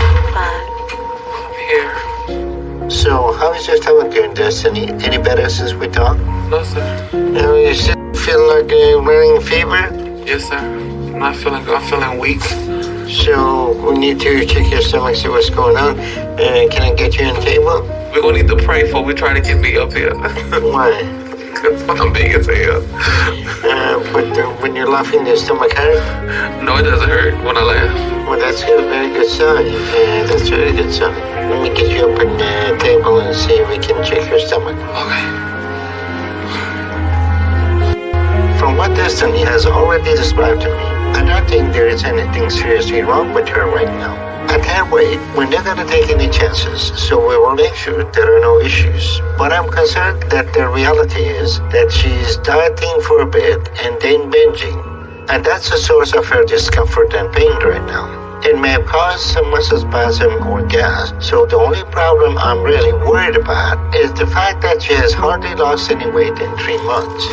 I'm here. So, how is your stomach doing, Destiny? Any better since we talked? No, sir. You still feel like a running fever? Yes, sir. I'm feeling weak. So, we need to check your stomach, see what's going on. Can I get you on the table? We're gonna need to pray before we try to get me up here. Why? Because I'm big as hell. But when you're laughing, the stomach hurt? No, it doesn't hurt when I laugh. Well, that's a very good sign. That's a very good sign. Let me get you up on the table and see if we can check your stomach. Okay. From what what Destiny has already described to me, I don't think there is anything seriously wrong with her right now. At her weight, we're not going to take any chances, so we will make sure there are no issues. But I'm concerned that the reality is that she's dieting for a bit and then binging. And that's the source of her discomfort and pain right now. It may have caused some muscle spasm or gas, so the only problem I'm really worried about is the fact that she has hardly lost any weight in 3 months.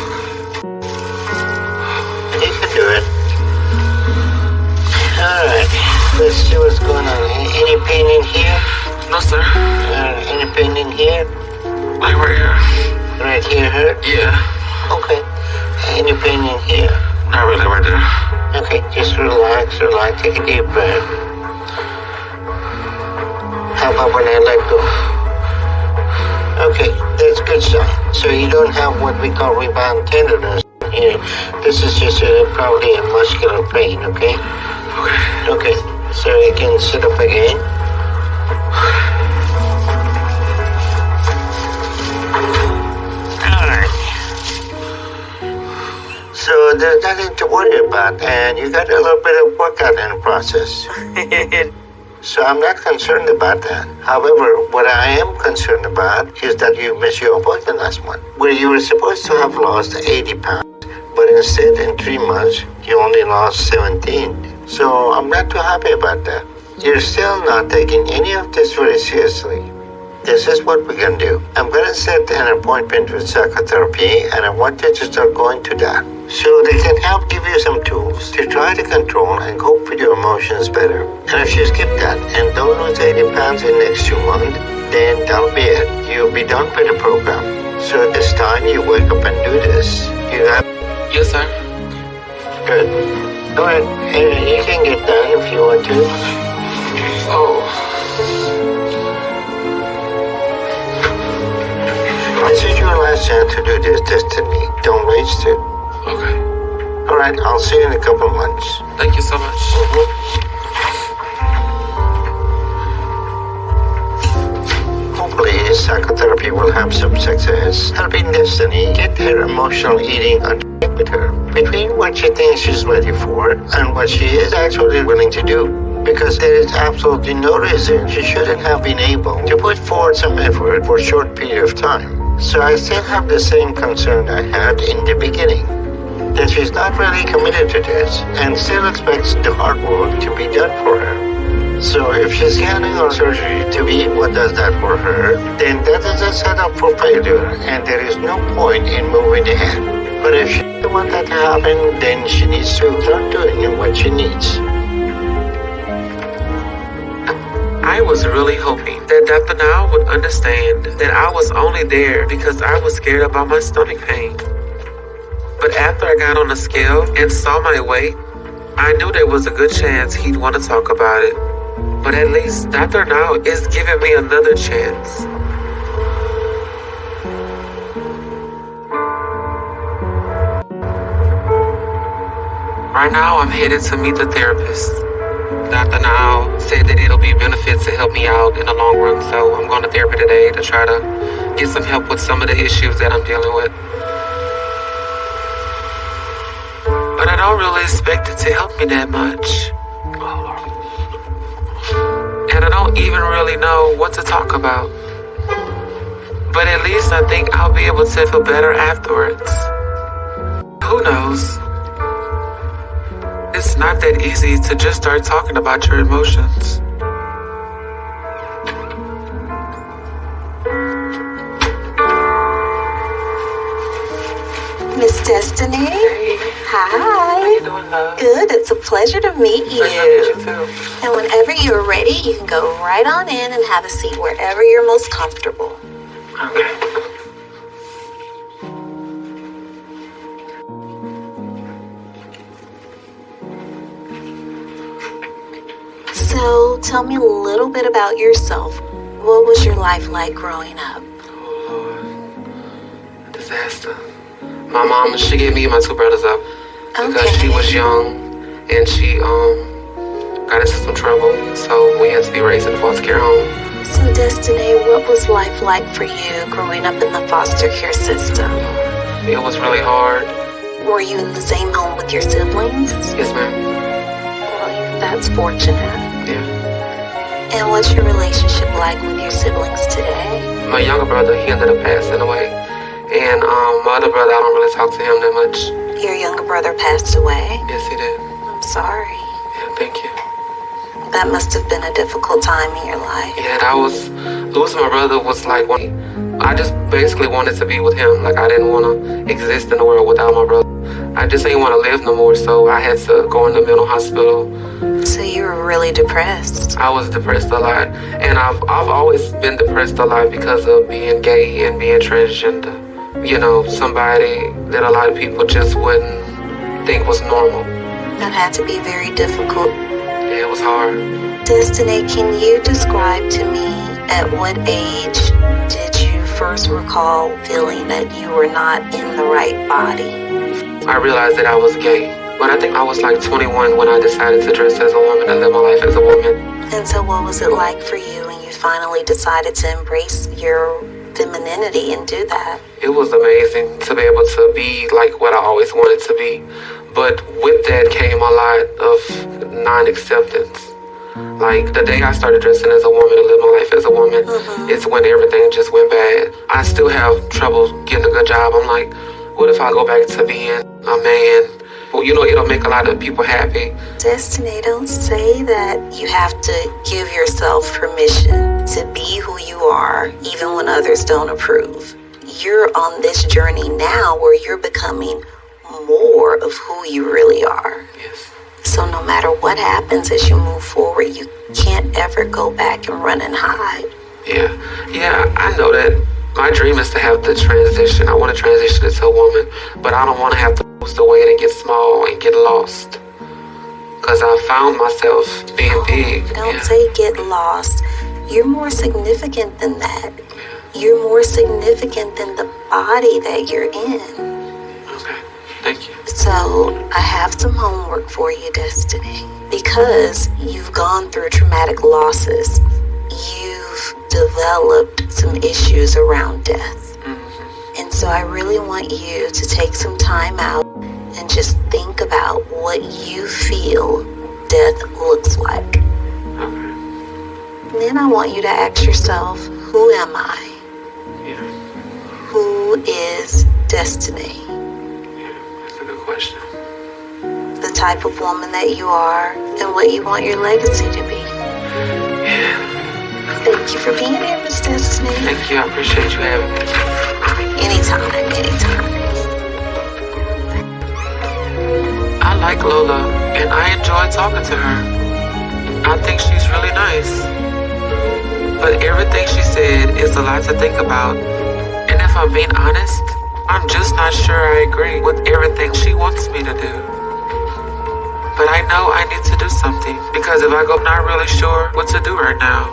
You can do it. Alright, let's see what's going on. Any pain in here? No, sir. Any pain in here? Like right here. Right here hurt? Yeah. Okay. Any pain in here? Not really right there. Okay, just relax, take a deep breath. How about when I let go? Okay, that's good sign. So you don't have what we call rebound tenderness here. This is just probably a muscular pain, okay? Okay, so you can sit up again. So there's nothing to worry about, and you got a little bit of workout in the process. So I'm not concerned about that. However, what I am concerned about is that you missed your appointment last month, where you were supposed to have lost 80 pounds, but instead in 3 months, you only lost 17. So I'm not too happy about that. You're still not taking any of this very seriously. This is what we're going to do. I'm going to set an appointment with psychotherapy, and I want you to start going to that. So they can help give you some tools to try to control and cope with your emotions better. And if you skip that and don't lose 80 pounds in the next 2 months, then that'll be it. You'll be done with the program. So this time you wake up and do this. You have... Yes, sir. Good. All right. You can get done if you want to. Oh. This is your last chance to do this, Destiny. Don't waste it. Okay. All right, I'll see you in a couple of months. Thank you so much. Hopefully, psychotherapy will have some success, helping Destiny get her emotional eating on track with her, between what she thinks she's ready for and what she is actually willing to do. Because there is absolutely no reason she shouldn't have been able to put forward some effort for a short period of time. So I still have the same concern I had in the beginning, that she's not really committed to this and still expects the hard work to be done for her. So if she's counting on surgery to be what does that for her, then that is a setup for failure and there is no point in moving ahead. But if she doesn't want that to happen, then she needs to start doing what she needs. I was really hoping that Dr. Now would understand that I was only there because I was scared about my stomach pain. But after I got on the scale and saw my weight, I knew there was a good chance he'd want to talk about it. But at least Dr. Now is giving me another chance. Right now, I'm headed to meet the therapist. Dr. Now said that it'll be a benefit to help me out in the long run, so I'm going to therapy today to try to get some help with some of the issues that I'm dealing with. But I don't really expect it to help me that much. And I don't even really know what to talk about. But at least I think I'll be able to feel better afterwards. Who knows? It's not that easy to just start talking about your emotions. Miss Destinee? Hey. Hi. How you doing, love? Good. It's a pleasure to meet you. Nice to meet you too. And whenever you're ready, you can go right on in and have a seat wherever you're most comfortable. Okay. So, tell me a little bit about yourself. What was your life like growing up? Oh, Lord. Disaster. My mom, she gave me and my 2 brothers up because she was young and she got into some trouble. So we had to be raised in a foster care home. So, Destinee, what was life like for you growing up in the foster care system? It was really hard. are you in the same home with your siblings? Yes, ma'am. Well, that's fortunate. Yeah. And what's your relationship like with your siblings today? My younger brother, he ended up passing away. And my other brother, I don't really talk to him that much. Your younger brother passed away? Yes, he did. I'm sorry. Yeah, thank you. That must have been a difficult time in your life. Yeah, losing my brother was like I just basically wanted to be with him. Like, I didn't want to exist in the world without my brother. I just didn't want to live no more, so I had to go in the mental hospital. So you were really depressed? I was depressed a lot. And I've always been depressed a lot because of being gay and being transgender. You know, somebody that a lot of people just wouldn't think was normal. That had to be very difficult. Yeah, it was hard. Destinee, can you describe to me at what age did you first recall feeling that you were not in the right body? I realized that I was gay, but I think I was like 21 when I decided to dress as a woman and live my life as a woman. And so what was it like for you when you finally decided to embrace your femininity and do that? It was amazing to be able to be like what I always wanted to be. But with that came a lot of non-acceptance. Like, the day I started dressing as a woman and live my life as a woman, it's when everything just went bad. I still have trouble getting a good job. I'm like, what if I go back to being a man? Well, you know, it'll make a lot of people happy. Destinee, don't say that you have to give yourself permission to be who you are, even when others don't approve. You're on this journey now where you're becoming more of who you really are. Yes. So no matter what happens as you move forward, you can't ever go back and run and hide. Yeah, I know that. My dream is to have the transition. I want to transition into a woman, but I don't want to have to lose the weight and get small and get lost. Because I found myself being big. Don't say get lost. You're more significant than that. You're more significant than the body that you're in. Okay, thank you. So I have some homework for you, Destinee. Because you've gone through traumatic losses, you've developed some issues around death. And so I really want you to take some time out and just think about what you feel death looks like. And then I want you to ask yourself, who am I? Who is Destinee? That's a good question. The type of woman that you are and what you want your legacy to be. Thank you for being here, Miss Destinee. Thank you. I appreciate you having me. Anytime. I like Lola, and I enjoy talking to her. I think she's really nice. But everything she said is a lot to think about. And if I'm being honest, I'm just not sure I agree with everything she wants me to do. But I know I need to do something, because if I go, I'm not really sure what to do right now.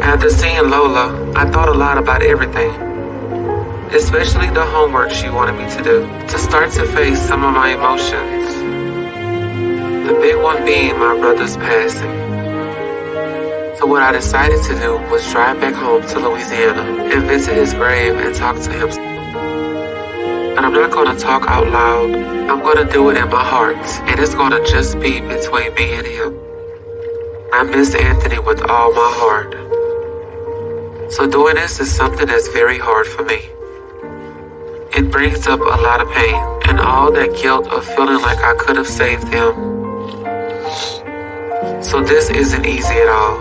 After seeing Lola, I thought a lot about everything, especially the homework she wanted me to do, to start to face some of my emotions. The big one being my brother's passing. So what I decided to do was drive back home to Louisiana and visit his grave and talk to him. And I'm not going to talk out loud. I'm going to do it in my heart, and it's going to just be between me and him. I miss Anthony with all my heart. So doing this is something that's very hard for me. It brings up a lot of pain and all that guilt of feeling like I could have saved him. So this isn't easy at all.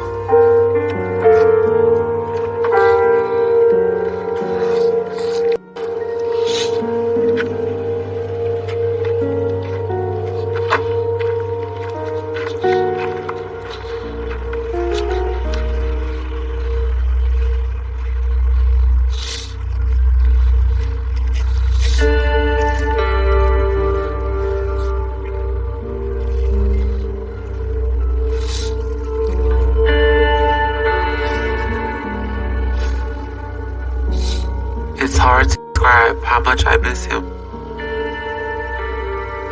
hard to describe how much I miss him.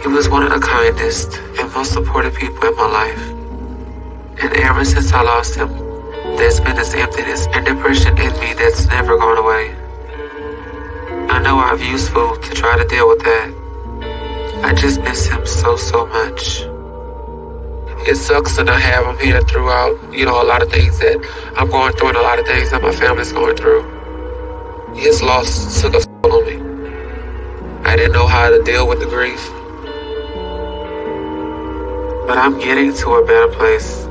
He was one of the kindest and most supportive people in my life. And ever since I lost him, there's been this emptiness and depression in me that's never gone away. I know I've used food to try to deal with that. I just miss him so much. It sucks to not have him here throughout, a lot of things that I'm going through and a lot of things that my family's going through. His loss took a toll on me. I didn't know how to deal with the grief. But I'm getting to a better place.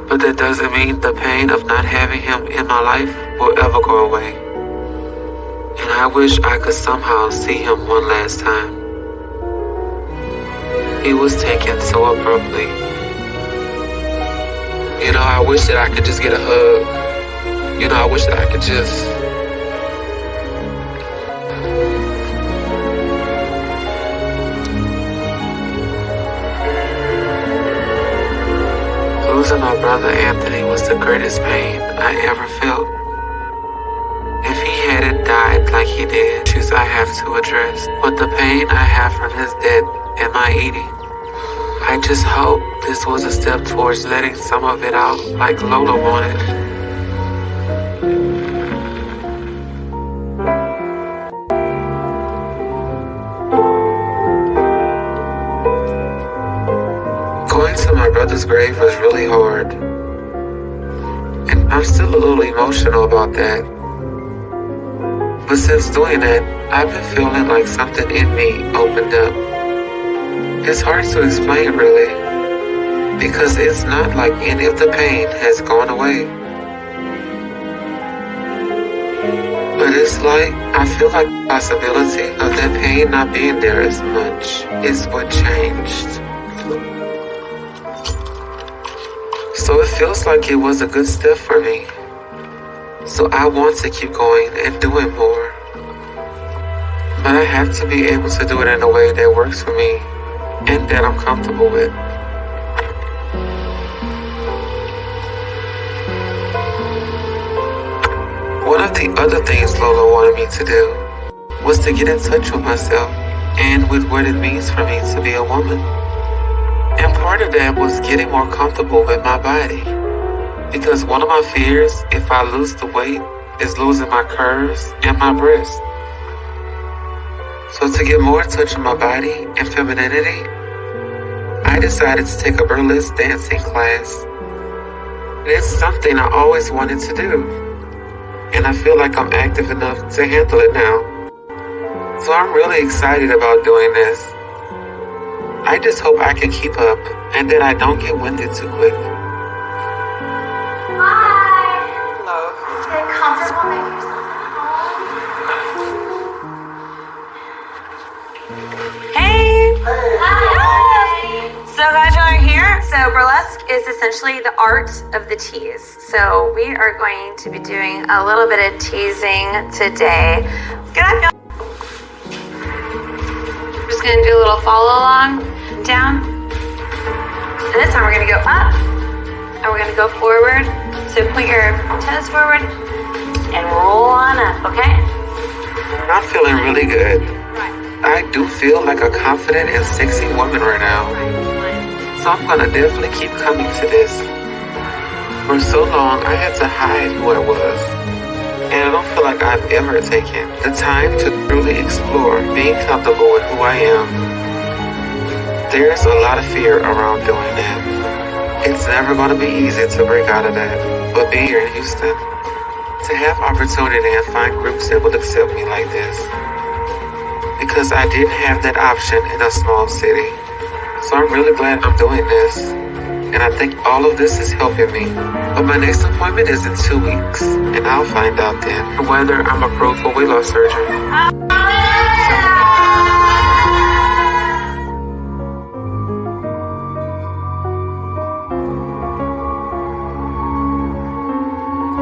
But that doesn't mean the pain of not having him in my life will ever go away. And I wish I could somehow see him one last time. He was taken so abruptly. I wish that I could just get a hug. I wish that I could just... Losing my brother Anthony was the greatest pain I ever felt. If he hadn't died like he did, issues I have to address. But the pain I have from his death and my eating, I just hope this was a step towards letting some of it out like Lola wanted. Going to my brother's grave was really hard. And I'm still a little emotional about that. But since doing that, I've been feeling like something in me opened up. It's hard to explain really, because it's not like any of the pain has gone away. But it's like, I feel like the possibility of that pain not being there as much is what changed. So it feels like it was a good step for me. So I want to keep going and doing more. But I have to be able to do it in a way that works for me and that I'm comfortable with. One of the other things Lola wanted me to do was to get in touch with myself and with what it means for me to be a woman. And part of that was getting more comfortable with my body. Because one of my fears, if I lose the weight, is losing my curves and my breasts. So to get more in touch with my body and femininity, I decided to take a burlesque dancing class. It's something I always wanted to do. And I feel like I'm active enough to handle it now. So I'm really excited about doing this. I just hope I can keep up and that I don't get winded too quick. Hi. Hello. Get comfortable, make yourself at home. Hey. Hi. So glad y'all are here. So burlesque is essentially the art of the tease. So we are going to be doing a little bit of teasing today. Good up, y'all. We're just gonna do a little follow along, down. And this time we're gonna go up, and we're gonna go forward. So point your toes forward and roll on up, okay? I'm feeling really good. I do feel like a confident and sexy woman right now. So I'm gonna definitely keep coming to this. For so long, I had to hide who I was. And I don't feel like I've ever taken the time to truly explore being comfortable with who I am. There's a lot of fear around doing that. It's never gonna be easy to break out of that. But being here in Houston, to have opportunity and find groups that will accept me like this. Because I didn't have that option in a small city. So I'm really glad I'm doing this. And I think all of this is helping me. But my next appointment is in 2 weeks. And I'll find out then whether I'm approved for weight loss surgery.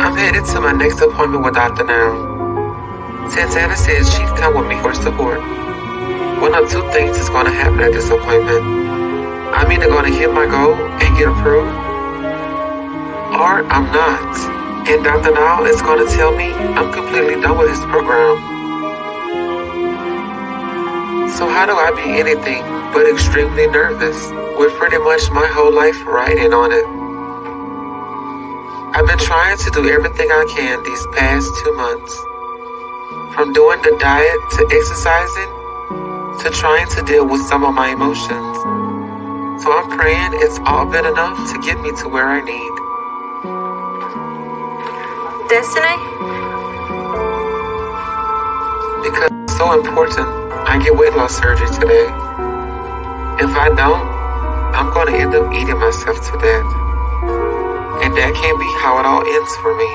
I'm headed to my next appointment with Dr. Now. Santana says she'd come with me for support. One of two things is going to happen at this appointment. I'm either going to hit my goal and get approved, or I'm not. And Dr. Now is going to tell me I'm completely done with his program. how do I be anything but extremely nervous with pretty much my whole life riding on it? I've been trying to do everything I can these past 2 months. From doing the diet to exercising to trying to deal with some of my emotions. So I'm praying it's all been enough to get me to where I need. Destinee? Because it's so important, I get weight loss surgery today. If I don't, I'm going to end up eating myself to death. And that can't be how it all ends for me.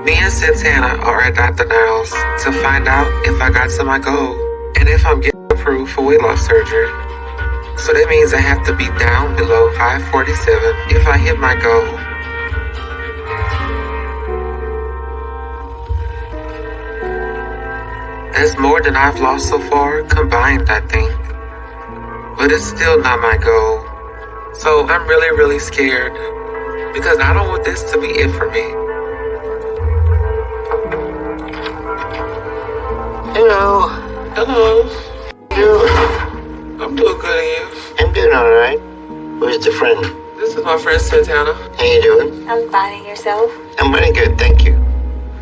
Me and Santana are at Dr. Niles to find out if I got to my goal and if I'm getting approved for weight loss surgery. So that means I have to be down below 547 if I hit my goal. That's more than I've lost so far combined, I think. But it's still not my goal. So I'm really scared because I don't want this to be it for me. Hello. Hello. You? I'm doing good, and you? I'm doing alright. Where's the friend? This is my friend Santana. How you doing? I'm fine, and yourself? I'm very good, thank you.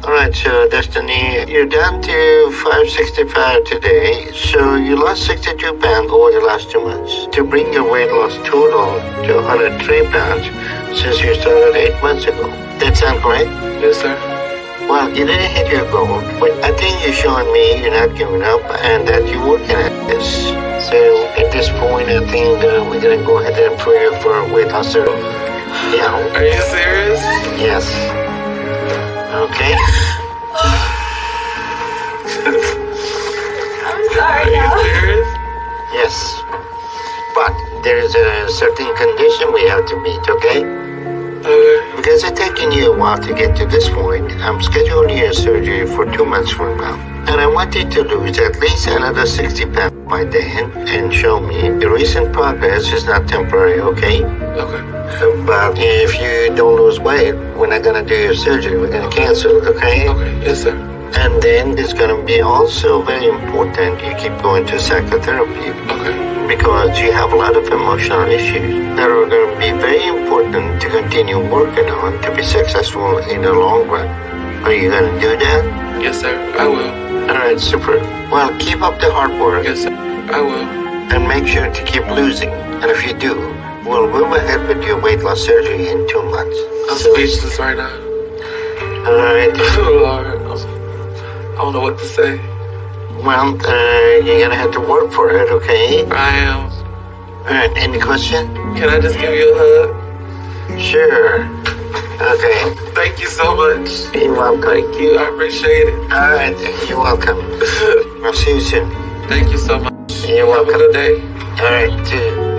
Alright, so Destinee, you're down to 565 today, so you lost 62 pounds over the last 2 months. To bring your weight loss total to 103 pounds since you started 8 months ago. That sound correct? Yes, sir. Well, you didn't hit your goal, but I think you're showing me you're not giving up and that you're working at this. So at this point, I think we're going to go ahead and approve you for a weight loss surgery. Yeah. Are you serious? Yes. Okay. I'm sorry, Are you serious? Yes. But there is a certain condition we have to meet, okay? Okay. Because it's taken you a while to get to this point, I'm scheduling your surgery for 2 months from now. And I want you to lose at least another 60 pounds by then and show me the recent progress is not temporary, okay? Okay. But if you don't lose weight, we're not going to do your surgery. We're going to cancel it, okay? Okay. Yes, sir. And then it's going to be also very important you keep going to psychotherapy. Okay. Because you have a lot of emotional issues that are going to be very important to continue working on to be successful in the long run. Are you going to do that? Yes, sir. I will. All right, super. Well, keep up the hard work. Yes, sir. I will. And make sure to keep losing. And if you do, we'll move ahead with your weight loss surgery in 2 months. I'm speechless right now. All right. Oh, Lord. I don't know what to say. Well, you're going to have to work for it, okay? I am. All right, any question? Can I just give you a hug? Sure. Okay. Thank you so much. You're welcome. Thank you. I appreciate it. All right, you're welcome. I'll see you soon. Thank you so much. You're Have welcome. a good day. All right, too.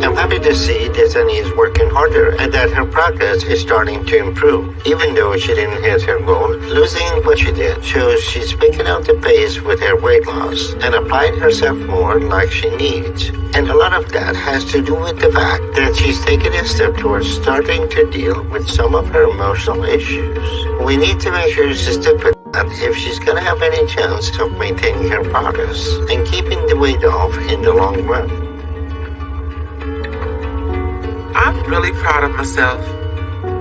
I'm happy to see Destinee is working harder and that her progress is starting to improve. Even though she didn't hit her goal, losing what she did shows she's picking up the pace with her weight loss and applying herself more like she needs. And a lot of that has to do with the fact that she's taken a step towards starting to deal with some of her emotional issues. We need to make sure she sticks with that if she's going to have any chance of maintaining her progress and keeping the weight off in the long run. I'm really proud of myself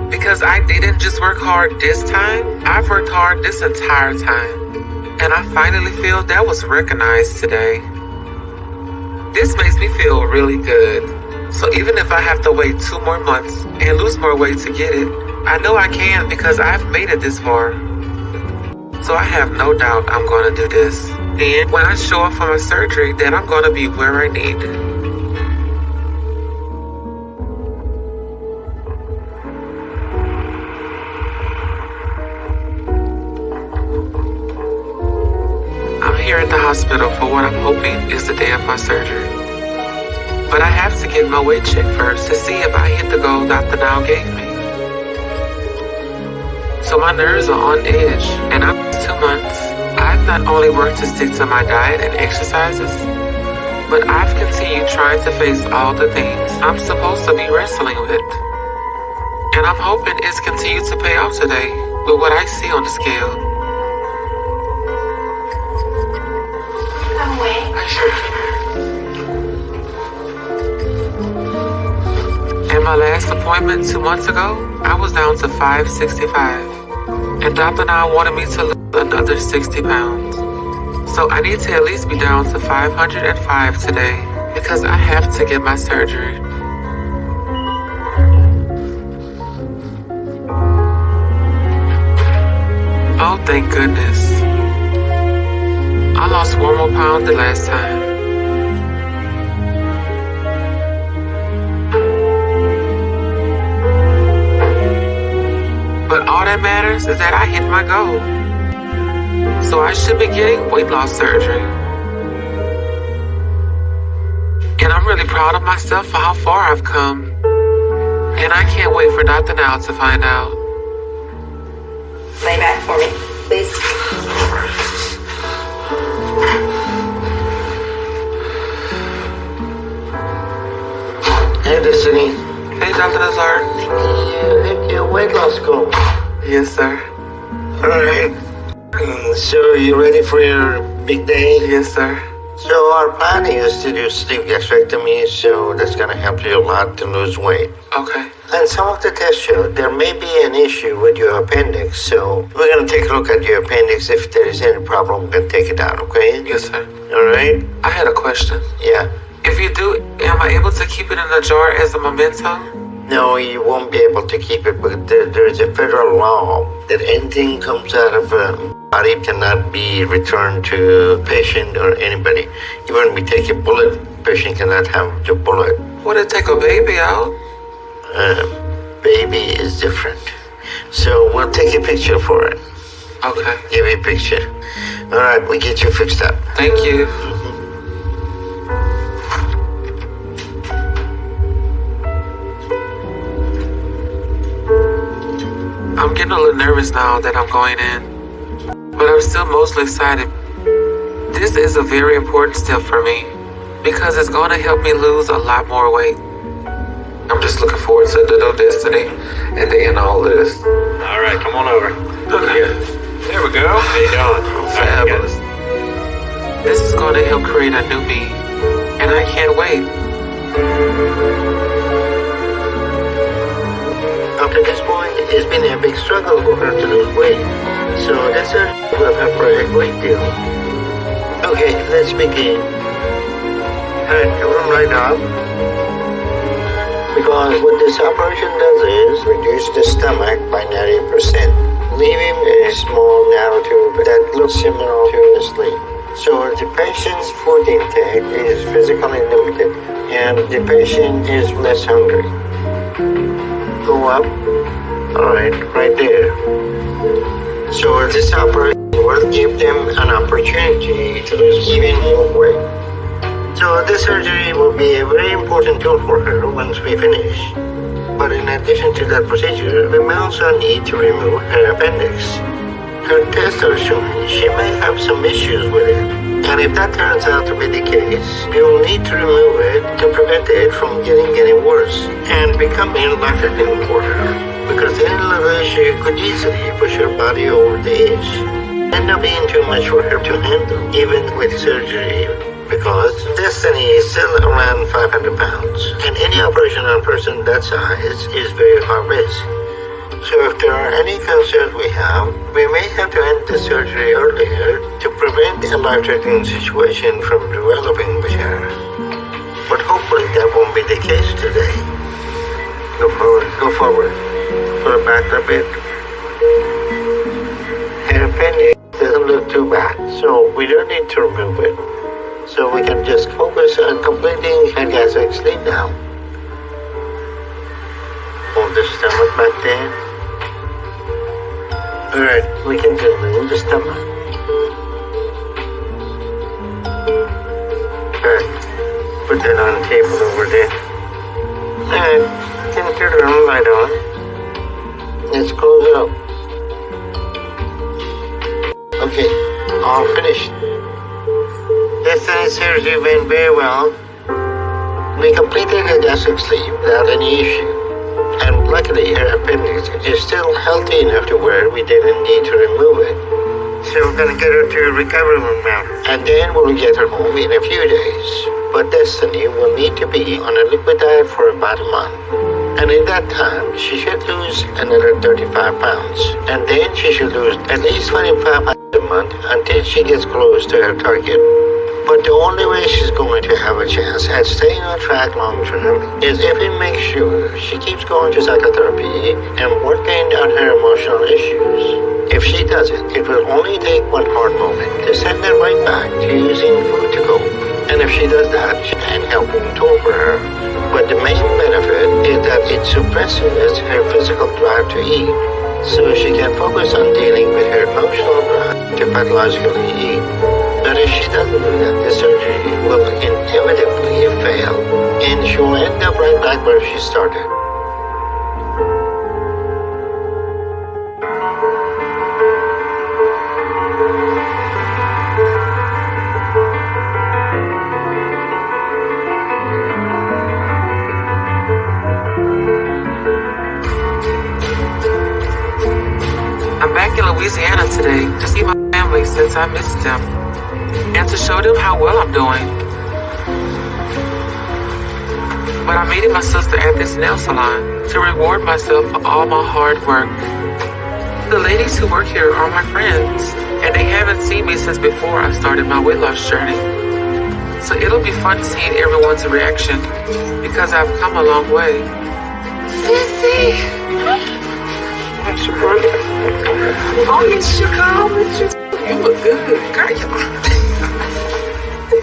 because I didn't just work hard this time, I've worked hard this entire time. And I finally feel that was recognized today. This makes me feel really good. So even if I have to wait 2 more months and lose more weight to get it, I know I can because I've made it this far. So I have no doubt I'm going to do this. And when I show up for my surgery, then I'm going to be where I need. Here at the hospital for what I'm hoping is the day of my surgery. But I have to get my weight checked first to see if I hit the goal Dr. Now gave me. So my nerves are on edge, and after 2 months, I've not not only worked to stick to my diet and exercises, but I've continued trying to face all the things I'm supposed to be wrestling with. And I'm hoping it's continued to pay off today with what I see on the scale. Come away. At my last appointment 2 months ago, I was down to 565. And Dr. Now wanted me to lose another 60 pounds. So I need to at least be down to 505 today because I have to get my surgery. Oh, thank goodness. I lost 1 more pound the last time. But all that matters is that I hit my goal. So I should be getting weight loss surgery. And I'm really proud of myself for how far I've come. And I can't wait for Dr. Now to find out. Lay back for me, please. Hey, Destinee. Hey, Dr. Nazar. You hit your weight loss goal. Yes, sir. All right. So you ready for your big day? Yes, sir. So our plan is to do sleeve gastrectomy, so that's going to help you a lot to lose weight. Okay. And some of the tests show there may be an issue with your appendix, so we're going to take a look at your appendix. If there is any problem, we can take it out, okay? Yes, sir. All right? I had a question. Yeah. If you do, am I able to keep it in a jar as a memento? No, you won't be able to keep it, but there is a federal law that anything comes out of a body cannot be returned to patient or anybody. Even we take a bullet, patient cannot have the bullet. Would it take a baby out? Baby is different. So we'll take a picture for it. Okay. Give you a picture. All right, we get you fixed up. Thank you. I'm getting a little nervous now that I'm going in, but I'm still mostly excited. This is a very important step for me because it's going to help me lose a lot more weight. I'm just looking forward to the new Destinee and the end of all this. All right, come on over. Okay. There we go. How you doing? Fabulous. This is going to help create a new me, and I can't wait. After this point, it's been a big struggle for her to lose weight. So that's will help her a great deal. Okay, let's begin. And come right up. Because what this operation does is reduce the stomach by 90%, leaving a small narrow tube that looks similar to a sleeve. So the patient's food intake is physically limited and the patient is less hungry. Go up. Alright, right there. So this operation will give them an opportunity to lose even more weight. So this surgery will be a very important tool for her once we finish. But in addition to that procedure, we may also need to remove her appendix. Her tests are showing she may have some issues with it. And if that turns out to be the case, we will need to remove it to prevent it from getting any worse and becoming life-threatening for her. Because any little issue could easily push her body over the edge. End up being too much for her to handle, even with surgery. Because Destinee is still around 500 pounds, and any operation on a person that size is very high risk. So if there are any concerns we have, we may have to end the surgery earlier to prevent a life-threatening situation from developing with her. But hopefully that won't be the case today. Go forward. Pull it back a bit. Her appendix doesn't look too bad, so we don't need to remove it. So we can just focus on completing her gastric sleeve now. Hold the stomach back there. Alright, we can just remove the stomach. Alright, put that on the table over there. Alright, can turn the light on. Let's close it up. Okay, all finished. Destiny surgery went very well. We completed her gastric sleeve without any issue. And luckily her appendix is still healthy enough to where we didn't need to remove it. So we're gonna get her to a recovery room now. And then we'll get her home in a few days. But Destinee will need to be on a liquid diet for about a month. And in that time, she should lose another 35 pounds. And then she should lose at least 25 pounds a month until she gets close to her target. But the only way she's going to have a chance at staying on track long term is if we make sure she keeps going to psychotherapy and working on her emotional issues. If she doesn't, it will only take one hard moment to send her right back to using food to cope. And if she does that, she can help over her. But the main benefit is that it suppresses her physical drive to eat, so she can focus on dealing with her emotional drive to pathologically eat. But if she doesn't do that, the surgery will inevitably fail, and she will end up right back where she started. I'm back in Louisiana today to see my family since I missed them, and to show them how well I'm doing. But I meeting my sister at this nail salon to reward myself for all my hard work. The ladies who work here are my friends, and they haven't seen me since before I started my weight loss journey. So it'll be fun seeing everyone's reaction, because I've come a long way. Sissy! Oh, you shook all with you. You look good, girl.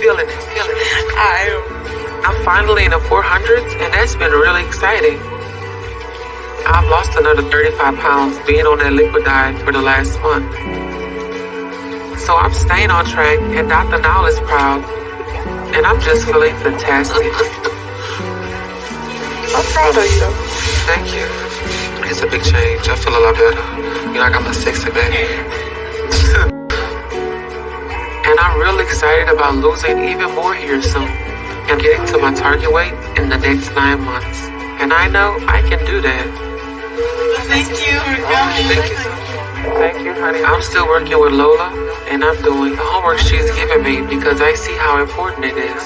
Feeling it. I'm finally in the 400s, and that's been really exciting. I've lost another 35 pounds being on that liquid diet for the last month. So I'm staying on track, and Dr. Nowell is proud, and I'm just feeling fantastic. I'm proud of you. Thank you. It's a big change. I feel a lot better. You know, I got my sexy back. And I'm really excited about losing even more here soon and getting to my target weight in the next 9 months. And I know I can do that. Thank you for coming. Thank you so much. Thank you, honey. I'm still working with Lola, and I'm doing the homework she's given me because I see how important it is.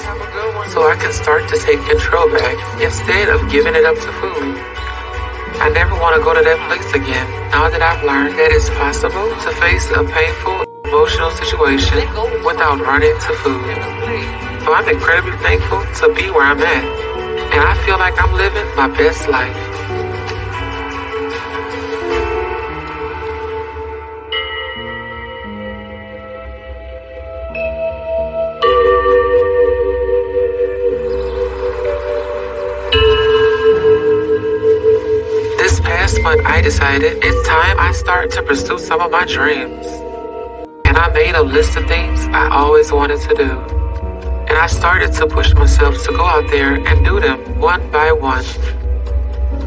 So I can start to take control back instead of giving it up to food. I never want to go to that place again, now that I've learned that it's possible to face a painful, emotional situation without running to food. So I'm incredibly thankful to be where I'm at, and I feel like I'm living my best life. But I decided it's time I start to pursue some of my dreams. And I made a list of things I always wanted to do. And I started to push myself to go out there and do them one by one.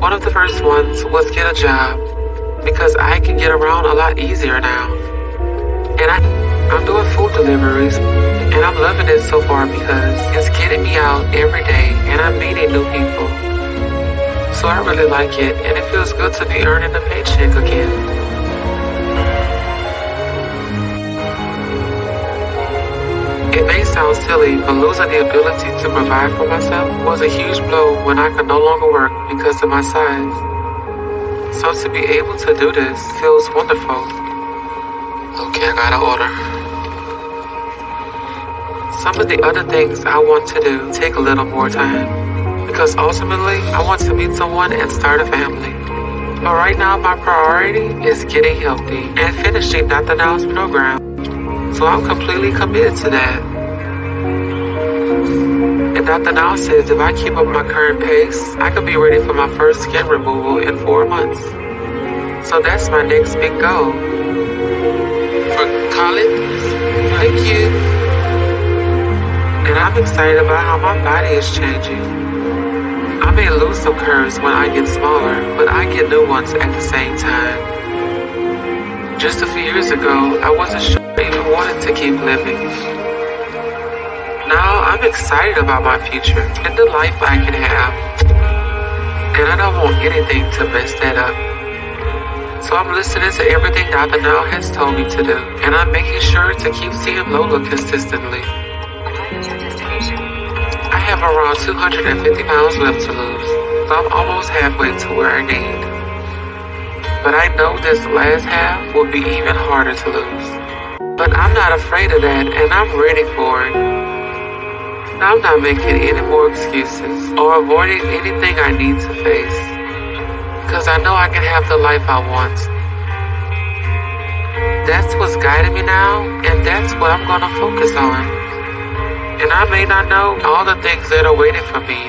One of the first ones was get a job, because I can get around a lot easier now. And I'm doing food deliveries, and I'm loving it so far because it's getting me out every day and I'm meeting new people. So I really like it, and it feels good to be earning a paycheck again. It may sound silly, but losing the ability to provide for myself was a huge blow when I could no longer work because of my size. So to be able to do this feels wonderful. Okay, I got an order. Some of the other things I want to do take a little more time, because ultimately, I want to meet someone and start a family. But right now, my priority is getting healthy and finishing Dr. Nowell's program. So I'm completely committed to that. And Dr. Nowell says if I keep up my current pace, I could be ready for my first skin removal in 4 months. So that's my next big goal. For college, thank you. And I'm excited about how my body is changing. I may lose some curves when I get smaller, but I get new ones at the same time. Just a few years ago, I wasn't sure I even wanted wanted to keep living. Now I'm excited about my future and the life I can have. And I don't want anything to mess that up. So I'm listening to everything Dr. Now has told me to do. And I'm making sure to keep seeing Lola consistently. I have around 250 pounds left to lose. So I'm almost halfway to where I need. But I know this last half will be even harder to lose. But I'm not afraid of that, and I'm ready for it. I'm not making any more excuses or avoiding anything I need to face. Because I know I can have the life I want. That's what's guiding me now, and that's what I'm going to focus on. And I may not know all the things that are waiting for me,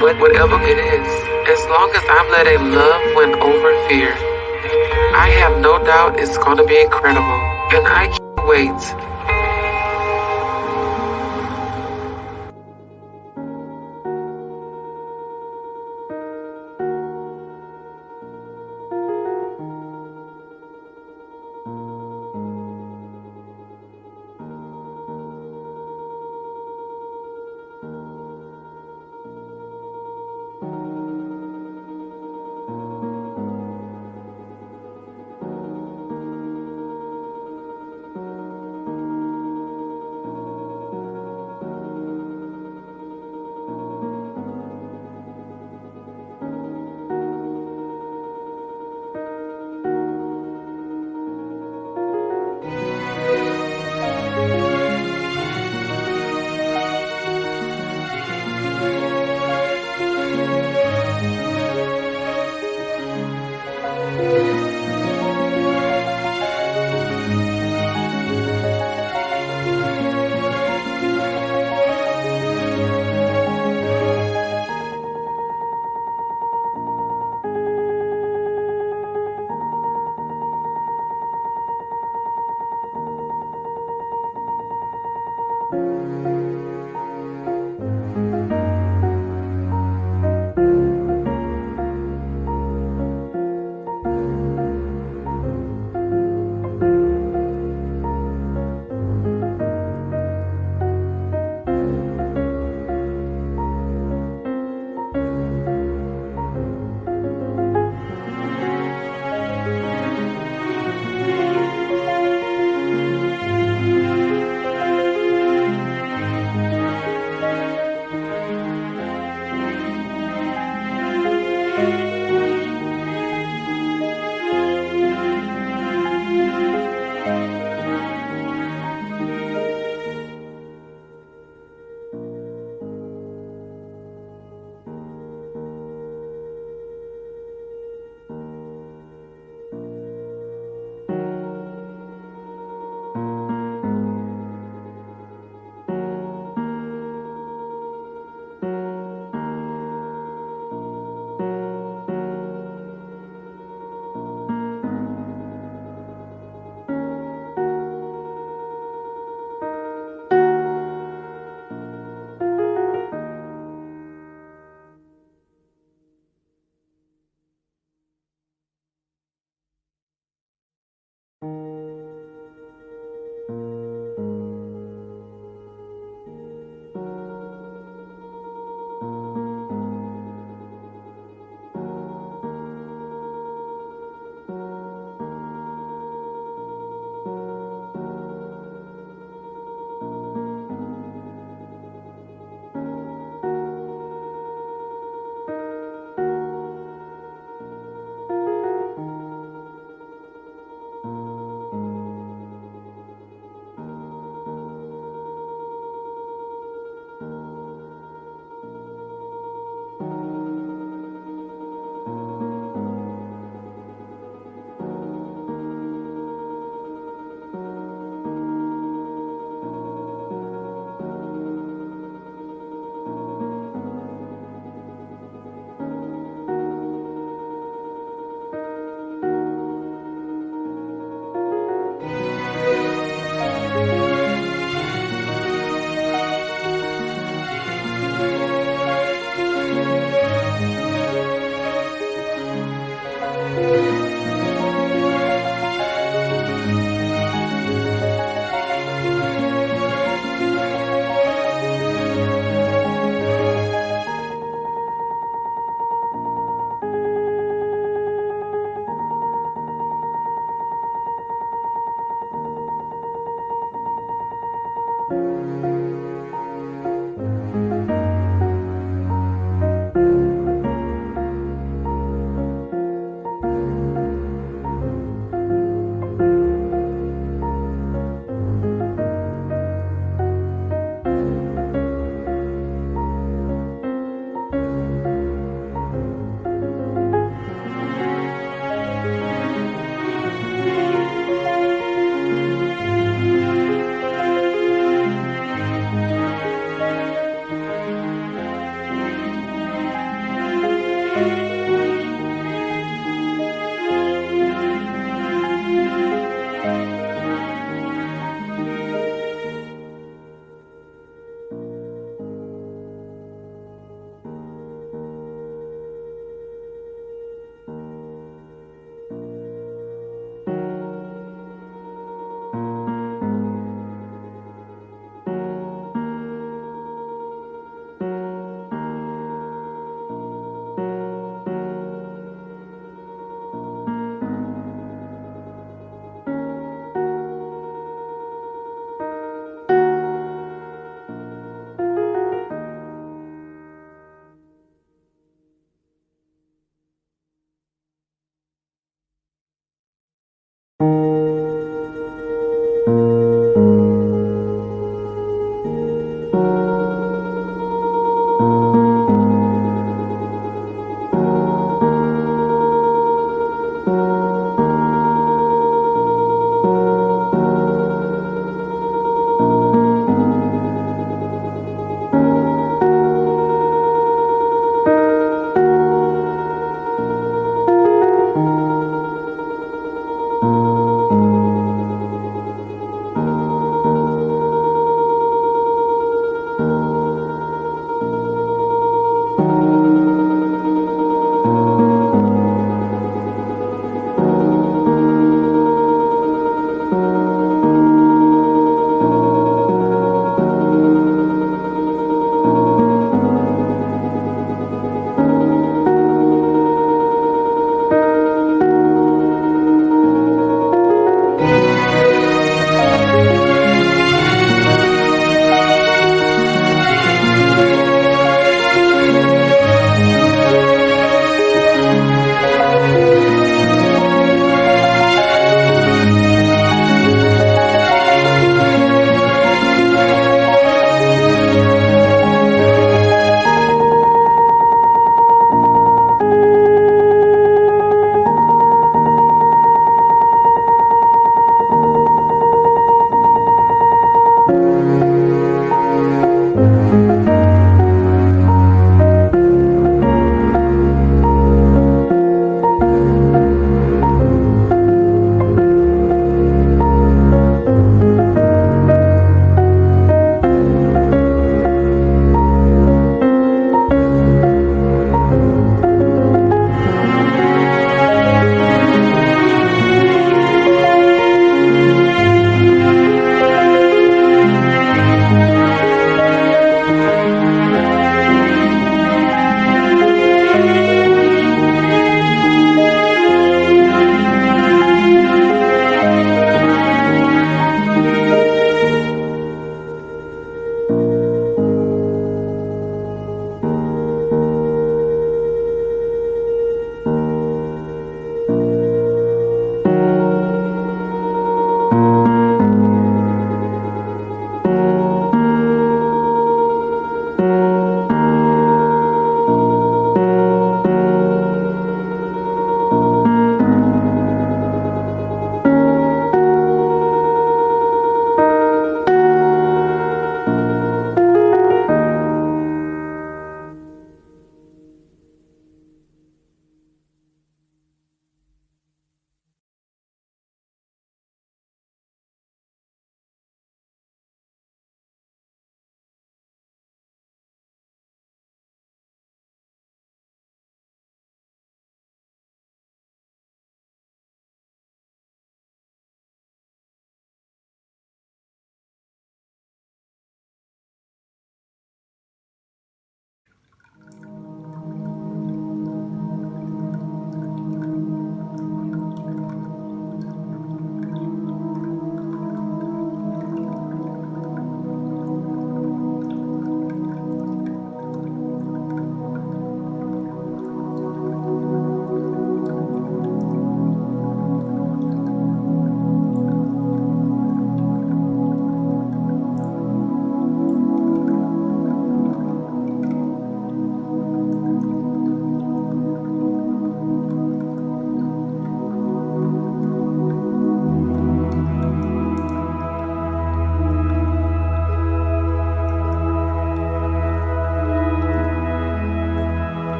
but whatever it is, as long as I'm letting love win over fear, I have no doubt it's going to be incredible, and I can't wait.